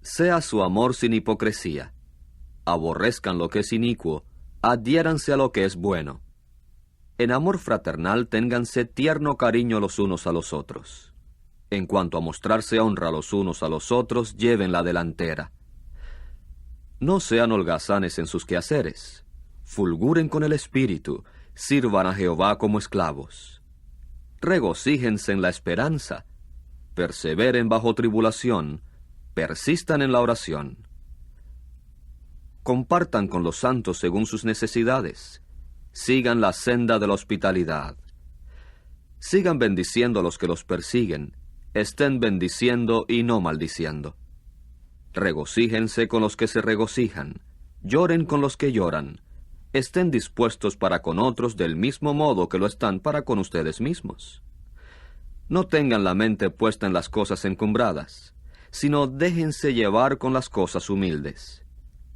Sea su amor sin hipocresía. Aborrezcan lo que es inicuo, adhiéranse a lo que es bueno. En amor fraternal ténganse tierno cariño los unos a los otros. En cuanto a mostrarse honra los unos a los otros, lleven la delantera. No sean holgazanes en sus quehaceres. Fulguren con el espíritu, sirvan a Jehová como esclavos. Regocíjense en la esperanza, perseveren bajo tribulación, persistan en la oración. Compartan con los santos según sus necesidades. Sigan la senda de la hospitalidad. Sigan bendiciendo a los que los persiguen. Estén bendiciendo y no maldiciendo. Regocíjense con los que se regocijan. Lloren con los que lloran. Estén dispuestos para con otros del mismo modo que lo están para con ustedes mismos. No tengan la mente puesta en las cosas encumbradas, sino déjense llevar con las cosas humildes.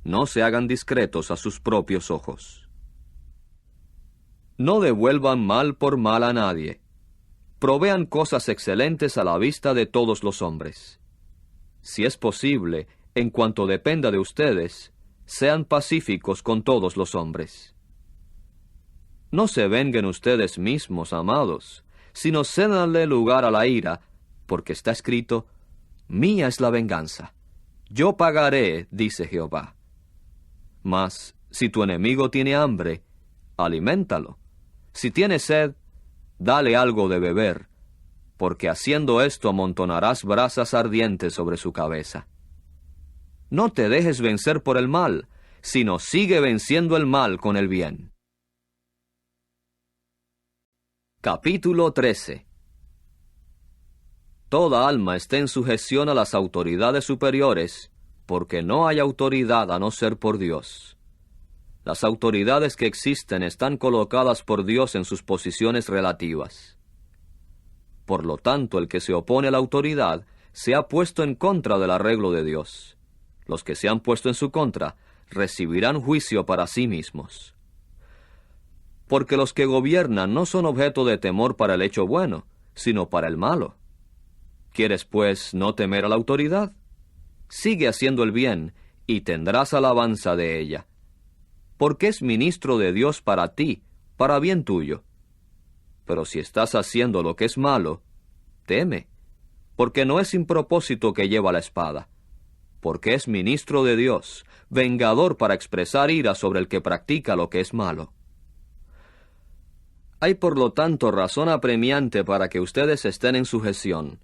No se hagan discretos a sus propios ojos. No devuelvan mal por mal a nadie. Provean cosas excelentes a la vista de todos los hombres. Si es posible, en cuanto dependa de ustedes, sean pacíficos con todos los hombres. No se venguen ustedes mismos, amados, sino cédanle lugar a la ira, porque está escrito, «Mía es la venganza, yo pagaré», dice Jehová. Mas, si tu enemigo tiene hambre, aliméntalo. Si tiene sed, dale algo de beber, porque haciendo esto amontonarás brasas ardientes sobre su cabeza. No te dejes vencer por el mal, sino sigue venciendo el mal con el bien. Capítulo 13. Toda alma esté en sujeción a las autoridades superiores, porque no hay autoridad a no ser por Dios. Las autoridades que existen están colocadas por Dios en sus posiciones relativas. Por lo tanto, el que se opone a la autoridad se ha puesto en contra del arreglo de Dios. Los que se han puesto en su contra recibirán juicio para sí mismos. Porque los que gobiernan no son objeto de temor para el hecho bueno, sino para el malo. ¿Quieres, pues, no temer a la autoridad? Sigue haciendo el bien, y tendrás alabanza de ella. Porque es ministro de Dios para ti, para bien tuyo. Pero si estás haciendo lo que es malo, teme, porque no es sin propósito que lleva la espada, porque es ministro de Dios, vengador para expresar ira sobre el que practica lo que es malo. Hay por lo tanto razón apremiante para que ustedes estén en sujeción,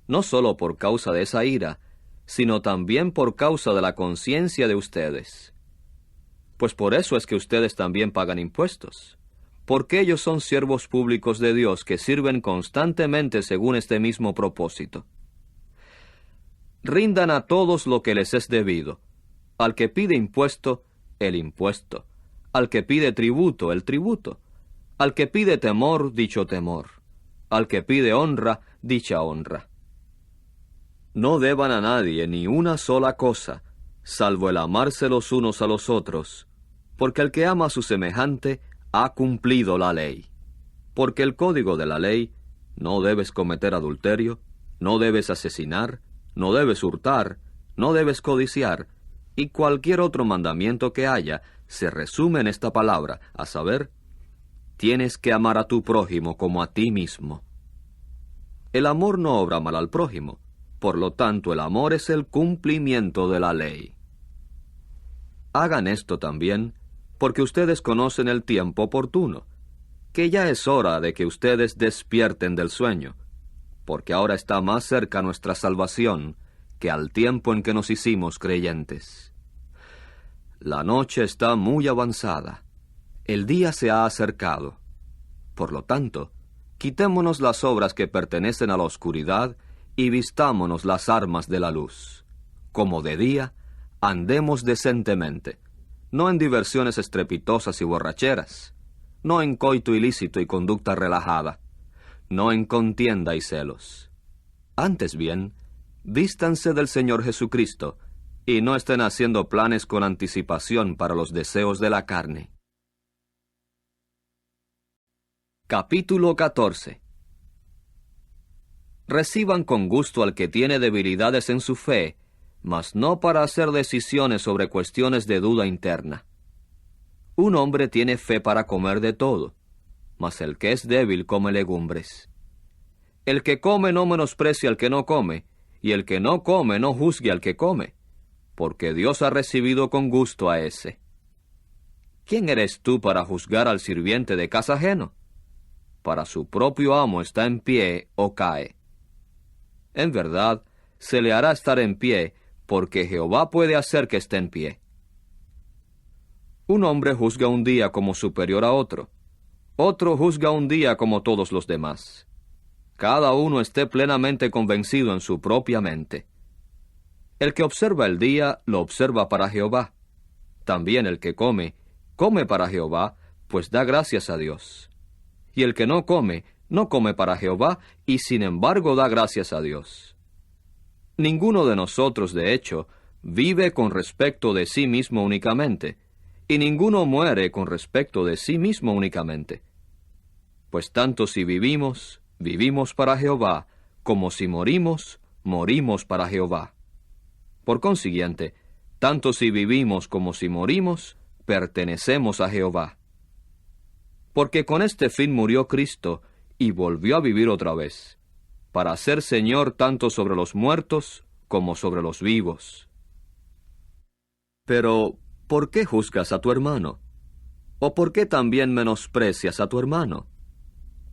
no solo por causa de esa ira, sino también por causa de la conciencia de ustedes. Pues por eso es que ustedes también pagan impuestos, porque ellos son siervos públicos de Dios que sirven constantemente según este mismo propósito. Rindan a todos lo que les es debido, al que pide impuesto, el impuesto, al que pide tributo, el tributo, al que pide temor, dicho temor, al que pide honra, dicha honra. No deban a nadie ni una sola cosa, salvo el amarse los unos a los otros, porque el que ama a su semejante ha cumplido la ley. Porque el código de la ley: no debes cometer adulterio, no debes asesinar, no debes hurtar, no debes codiciar, y cualquier otro mandamiento que haya, se resume en esta palabra, a saber, tienes que amar a tu prójimo como a ti mismo. El amor no obra mal al prójimo, por lo tanto el amor es el cumplimiento de la ley. Hagan esto también, porque ustedes conocen el tiempo oportuno, que ya es hora de que ustedes despierten del sueño, porque ahora está más cerca nuestra salvación que al tiempo en que nos hicimos creyentes. La noche está muy avanzada, el día se ha acercado. Por lo tanto, quitémonos las obras que pertenecen a la oscuridad y vistámonos las armas de la luz. Como de día, andemos decentemente, no en diversiones estrepitosas y borracheras, no en coito ilícito y conducta relajada, no en contienda y celos. Antes bien, vístanse del Señor Jesucristo, y no estén haciendo planes con anticipación para los deseos de la carne. Capítulo 14. Reciban con gusto al que tiene debilidades en su fe, mas no para hacer decisiones sobre cuestiones de duda interna. Un hombre tiene fe para comer de todo, mas el que es débil come legumbres. El que come no menosprecia al que no come, y el que no come no juzgue al que come, porque Dios ha recibido con gusto a ese. ¿Quién eres tú para juzgar al sirviente de casa ajeno? Para su propio amo está en pie o cae. En verdad, se le hará estar en pie, porque Jehová puede hacer que esté en pie. Un hombre juzga un día como superior a otro. Otro juzga un día como todos los demás. Cada uno esté plenamente convencido en su propia mente. El que observa el día, lo observa para Jehová. También el que come, come para Jehová, pues da gracias a Dios. Y el que no come para Jehová, y sin embargo da gracias a Dios. Ninguno de nosotros, de hecho, vive con respecto de sí mismo únicamente, y ninguno muere con respecto de sí mismo únicamente. Pues tanto si vivimos, vivimos para Jehová, como si morimos, morimos para Jehová. Por consiguiente, tanto si vivimos como si morimos, pertenecemos a Jehová. Porque con este fin murió Cristo, y volvió a vivir otra vez, para ser Señor tanto sobre los muertos como sobre los vivos. Pero, ¿por qué juzgas a tu hermano? ¿O por qué también menosprecias a tu hermano?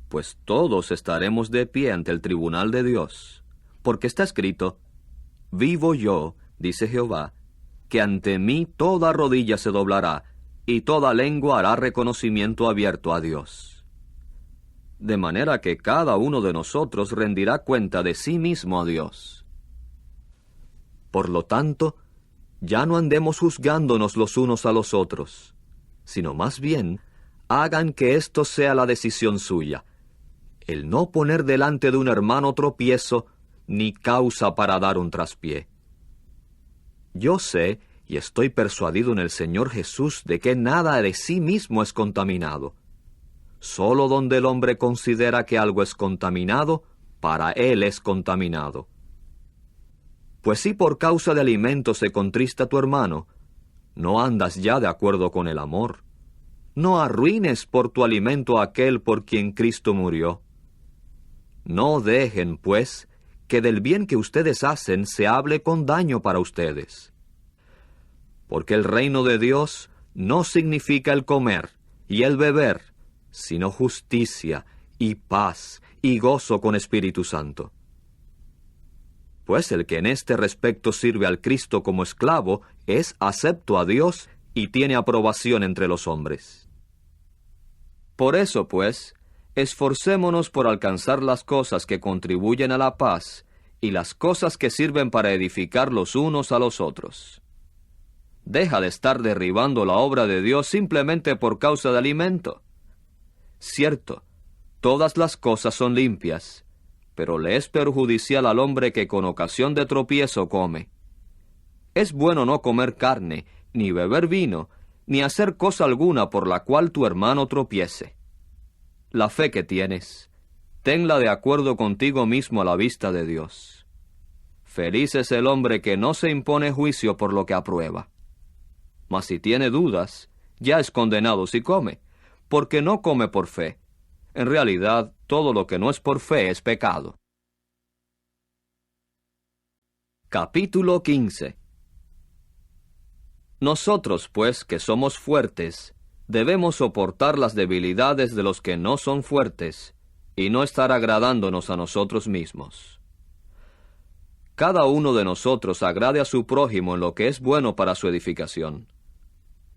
Pues todos estaremos de pie ante el tribunal de Dios, porque está escrito: vivo yo, dice Jehová, que ante mí toda rodilla se doblará, y toda lengua hará reconocimiento abierto a Dios. De manera que cada uno de nosotros rendirá cuenta de sí mismo a Dios. Por lo tanto, ya no andemos juzgándonos los unos a los otros, sino más bien, hagan que esto sea la decisión suya, el no poner delante de un hermano tropiezo, ni causa para dar un traspié. Yo sé, y estoy persuadido en el Señor Jesús, de que nada de sí mismo es contaminado. Solo donde el hombre considera que algo es contaminado, para él es contaminado. Pues si por causa de alimento se contrista tu hermano, no andas ya de acuerdo con el amor. No arruines por tu alimento a aquel por quien Cristo murió. No dejen, pues, que del bien que ustedes hacen se hable con daño para ustedes. Porque el reino de Dios no significa el comer y el beber, sino justicia y paz y gozo con Espíritu Santo. Pues el que en este respecto sirve al Cristo como esclavo es acepto a Dios y tiene aprobación entre los hombres. Por eso, pues, esforcémonos por alcanzar las cosas que contribuyen a la paz y las cosas que sirven para edificar los unos a los otros. Deja de estar derribando la obra de Dios simplemente por causa de alimento. Cierto, todas las cosas son limpias, pero le es perjudicial al hombre que con ocasión de tropiezo come. Es bueno no comer carne, ni beber vino, ni hacer cosa alguna por la cual tu hermano tropiece. La fe que tienes, tenla de acuerdo contigo mismo a la vista de Dios. Feliz es el hombre que no se impone juicio por lo que aprueba. Mas si tiene dudas, ya es condenado si come, porque no come por fe. En realidad, todo lo que no es por fe es pecado. Capítulo 15. Nosotros, pues, que somos fuertes, debemos soportar las debilidades de los que no son fuertes, y no estar agradándonos a nosotros mismos. Cada uno de nosotros agrade a su prójimo en lo que es bueno para su edificación.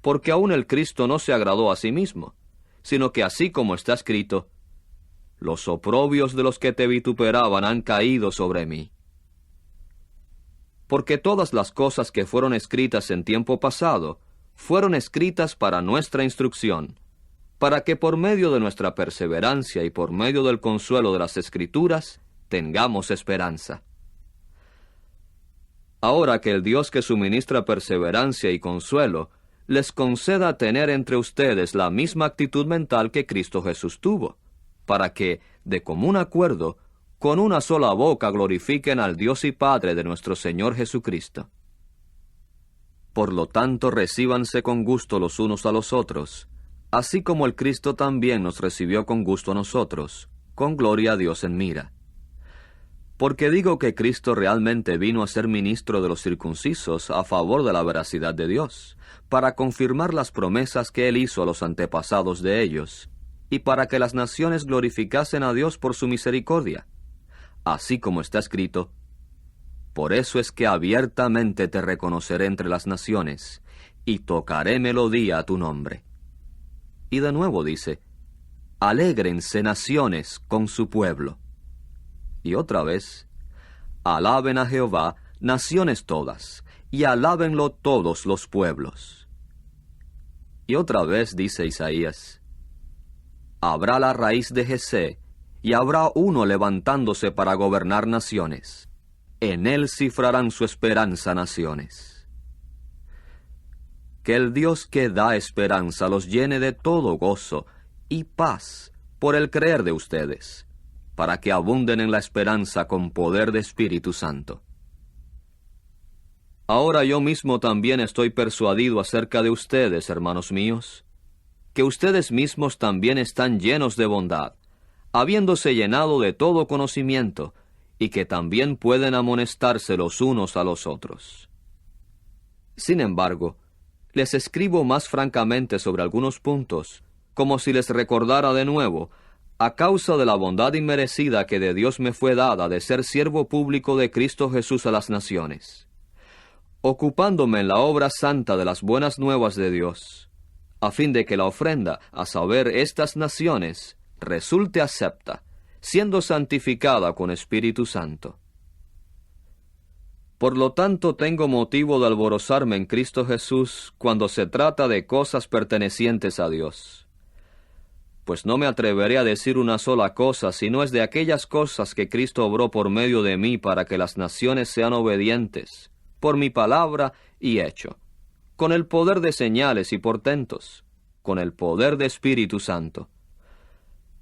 Porque aún el Cristo no se agradó a sí mismo, sino que así como está escrito, los oprobios de los que te vituperaban han caído sobre mí. Porque todas las cosas que fueron escritas en tiempo pasado, fueron escritas para nuestra instrucción, para que por medio de nuestra perseverancia y por medio del consuelo de las Escrituras, tengamos esperanza. Ahora que el Dios que suministra perseverancia y consuelo, les conceda tener entre ustedes la misma actitud mental que Cristo Jesús tuvo, para que, de común acuerdo, con una sola boca glorifiquen al Dios y Padre de nuestro Señor Jesucristo. Por lo tanto, recíbanse con gusto los unos a los otros, así como el Cristo también nos recibió con gusto a nosotros, con gloria a Dios en mira. Porque digo que Cristo realmente vino a ser ministro de los circuncisos a favor de la veracidad de Dios, para confirmar las promesas que Él hizo a los antepasados de ellos, y para que las naciones glorificasen a Dios por su misericordia. Así como está escrito, por eso es que abiertamente te reconoceré entre las naciones, y tocaré melodía a tu nombre. Y de nuevo dice, alégrense naciones con su pueblo. Y otra vez, alaben a Jehová naciones todas, y alábenlo todos los pueblos. Y otra vez dice Isaías, habrá la raíz de Jesé, y habrá uno levantándose para gobernar naciones. En él cifrarán su esperanza naciones. Que el Dios que da esperanza los llene de todo gozo y paz por el creer de ustedes, para que abunden en la esperanza con poder de Espíritu Santo. Ahora yo mismo también estoy persuadido acerca de ustedes, hermanos míos, que ustedes mismos también están llenos de bondad, habiéndose llenado de todo conocimiento, y que también pueden amonestarse los unos a los otros. Sin embargo, les escribo más francamente sobre algunos puntos, como si les recordara de nuevo, a causa de la bondad inmerecida que de Dios me fue dada de ser siervo público de Cristo Jesús a las naciones, ocupándome en la obra santa de las buenas nuevas de Dios, a fin de que la ofrenda, a saber, estas naciones, resulte acepta, siendo santificada con Espíritu Santo. Por lo tanto, tengo motivo de alborozarme en Cristo Jesús cuando se trata de cosas pertenecientes a Dios. Pues no me atreveré a decir una sola cosa, si no es de aquellas cosas que Cristo obró por medio de mí para que las naciones sean obedientes, por mi palabra y hecho, con el poder de señales y portentos, con el poder de Espíritu Santo.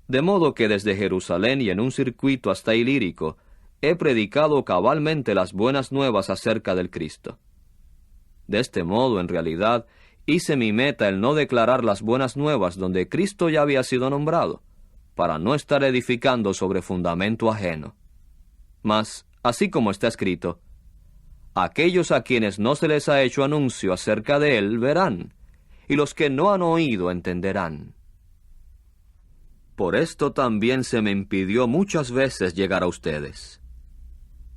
De modo que desde Jerusalén y en un circuito hasta Ilírico, he predicado cabalmente las buenas nuevas acerca del Cristo. De este modo, en realidad, hice mi meta el no declarar las buenas nuevas donde Cristo ya había sido nombrado, para no estar edificando sobre fundamento ajeno. Mas, así como está escrito, aquellos a quienes no se les ha hecho anuncio acerca de él verán, y los que no han oído entenderán. Por esto también se me impidió muchas veces llegar a ustedes.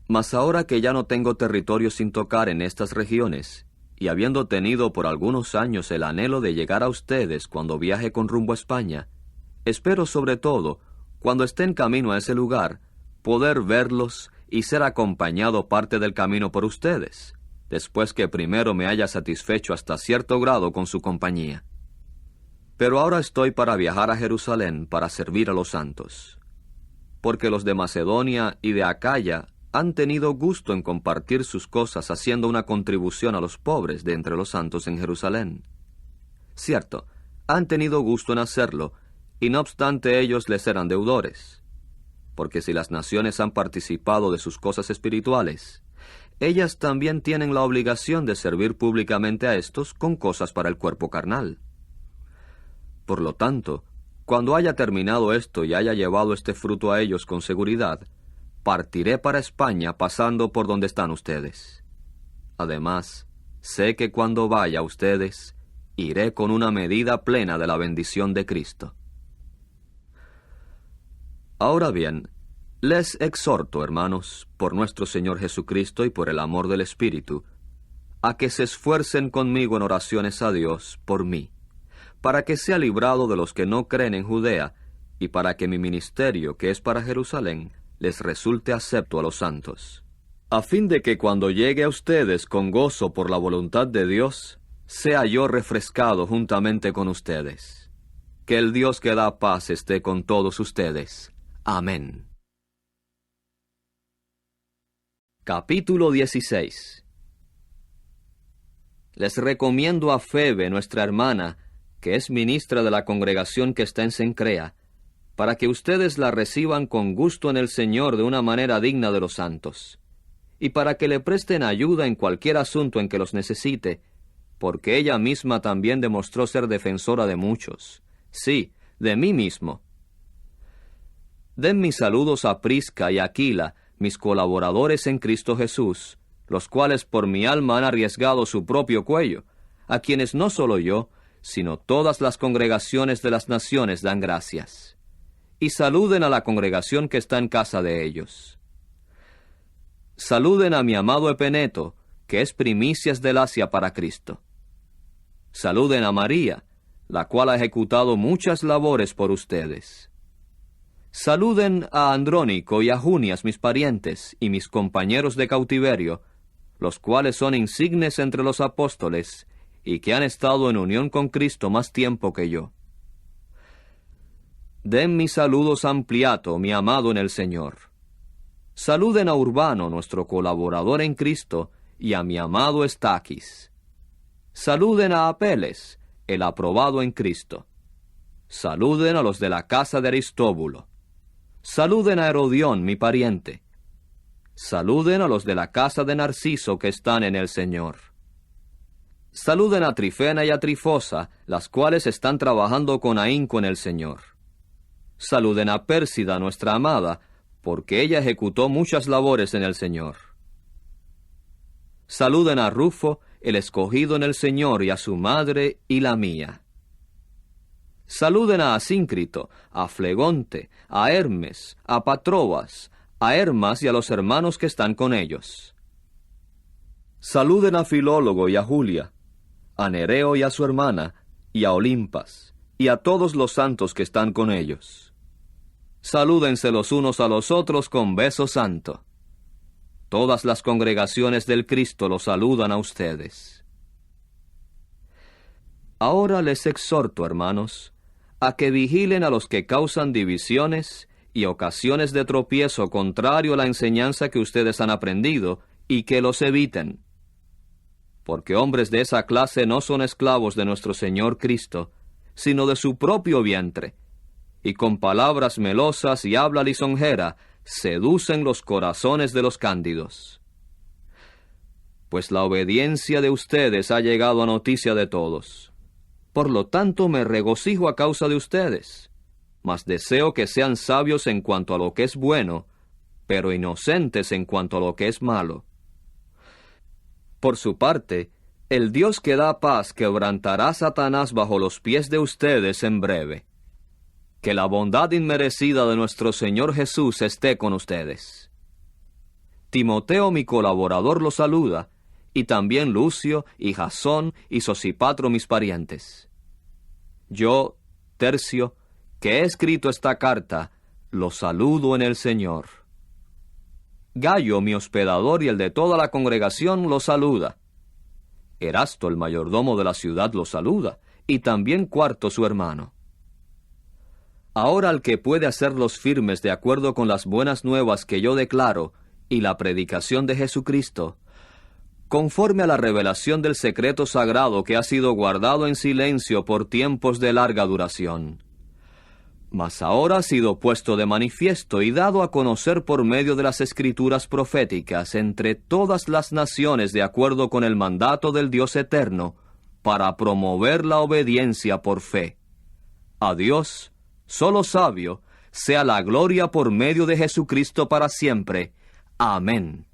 Mas ahora que ya no tengo territorio sin tocar en estas regiones, y habiendo tenido por algunos años el anhelo de llegar a ustedes cuando viaje con rumbo a España, espero sobre todo, cuando esté en camino a ese lugar, poder verlos y ser acompañado parte del camino por ustedes, después que primero me haya satisfecho hasta cierto grado con su compañía. Pero ahora estoy para viajar a Jerusalén para servir a los santos, porque los de Macedonia y de Acaya han tenido gusto en compartir sus cosas haciendo una contribución a los pobres de entre los santos en Jerusalén. Cierto, han tenido gusto en hacerlo, y no obstante ellos les eran deudores, porque si las naciones han participado de sus cosas espirituales, ellas también tienen la obligación de servir públicamente a éstos con cosas para el cuerpo carnal. Por lo tanto, cuando haya terminado esto y haya llevado este fruto a ellos con seguridad, partiré para España pasando por donde están ustedes. Además, sé que cuando vaya a ustedes, iré con una medida plena de la bendición de Cristo. Ahora bien, les exhorto, hermanos, por nuestro Señor Jesucristo y por el amor del Espíritu, a que se esfuercen conmigo en oraciones a Dios por mí, para que sea librado de los que no creen en Judea, y para que mi ministerio, que es para Jerusalén, les resulte acepto a los santos, a fin de que cuando llegue a ustedes con gozo por la voluntad de Dios, sea yo refrescado juntamente con ustedes. Que el Dios que da paz esté con todos ustedes. Amén. Capítulo 16. Les recomiendo a Febe, nuestra hermana, que es ministra de la congregación que está en Cencrea, para que ustedes la reciban con gusto en el Señor de una manera digna de los santos, y para que le presten ayuda en cualquier asunto en que los necesite, porque ella misma también demostró ser defensora de muchos, sí, de mí mismo. Den mis saludos a Prisca y Aquila, mis colaboradores en Cristo Jesús, los cuales por mi alma han arriesgado su propio cuello, a quienes no solo yo, sino todas las congregaciones de las naciones dan gracias. Y saluden a la congregación que está en casa de ellos. Saluden a mi amado Epeneto, que es primicias del Asia para Cristo. Saluden a María, la cual ha ejecutado muchas labores por ustedes. Saluden a Andrónico y a Junias, mis parientes, y mis compañeros de cautiverio, los cuales son insignes entre los apóstoles, y que han estado en unión con Cristo más tiempo que yo. Den mis saludos a Ampliato, mi amado en el Señor. Saluden a Urbano, nuestro colaborador en Cristo, y a mi amado Estaquis. Saluden a Apeles, el aprobado en Cristo. Saluden a los de la casa de Aristóbulo. Saluden a Herodión, mi pariente. Saluden a los de la casa de Narciso que están en el Señor. Saluden a Trifena y a Trifosa, las cuales están trabajando con ahínco en el Señor. Saluden a Pérsida, nuestra amada, porque ella ejecutó muchas labores en el Señor. Saluden a Rufo, el escogido en el Señor, y a su madre y la mía. Saluden a Asíncrito, a Flegonte, a Hermes, a Patrobas, a Hermas y a los hermanos que están con ellos. Saluden a Filólogo y a Julia, a Nereo y a su hermana, y a Olimpas, y a todos los santos que están con ellos. Salúdense los unos a los otros con beso santo. Todas las congregaciones del Cristo los saludan a ustedes. Ahora les exhorto, hermanos, a que vigilen a los que causan divisiones y ocasiones de tropiezo contrario a la enseñanza que ustedes han aprendido, y que los eviten. Porque hombres de esa clase no son esclavos de nuestro Señor Cristo, sino de su propio vientre, y con palabras melosas y habla lisonjera seducen los corazones de los cándidos. Pues la obediencia de ustedes ha llegado a noticia de todos. Por lo tanto me regocijo a causa de ustedes, mas deseo que sean sabios en cuanto a lo que es bueno, pero inocentes en cuanto a lo que es malo. Por su parte, el Dios que da paz quebrantará a Satanás bajo los pies de ustedes en breve. Que la bondad inmerecida de nuestro Señor Jesús esté con ustedes. Timoteo, mi colaborador, los saluda, y también Lucio, y Jasón, y Sosipatro, mis parientes. Yo, Tercio, que he escrito esta carta, los saludo en el Señor. Gayo, mi hospedador, y el de toda la congregación, los saluda. Erasto, el mayordomo de la ciudad, los saluda, y también Cuarto, su hermano. Ahora al que puede hacerlos firmes de acuerdo con las buenas nuevas que yo declaro, y la predicación de Jesucristo, conforme a la revelación del secreto sagrado que ha sido guardado en silencio por tiempos de larga duración. Mas ahora ha sido puesto de manifiesto y dado a conocer por medio de las escrituras proféticas entre todas las naciones de acuerdo con el mandato del Dios eterno, para promover la obediencia por fe. A Dios, solo sabio, sea la gloria por medio de Jesucristo para siempre. Amén.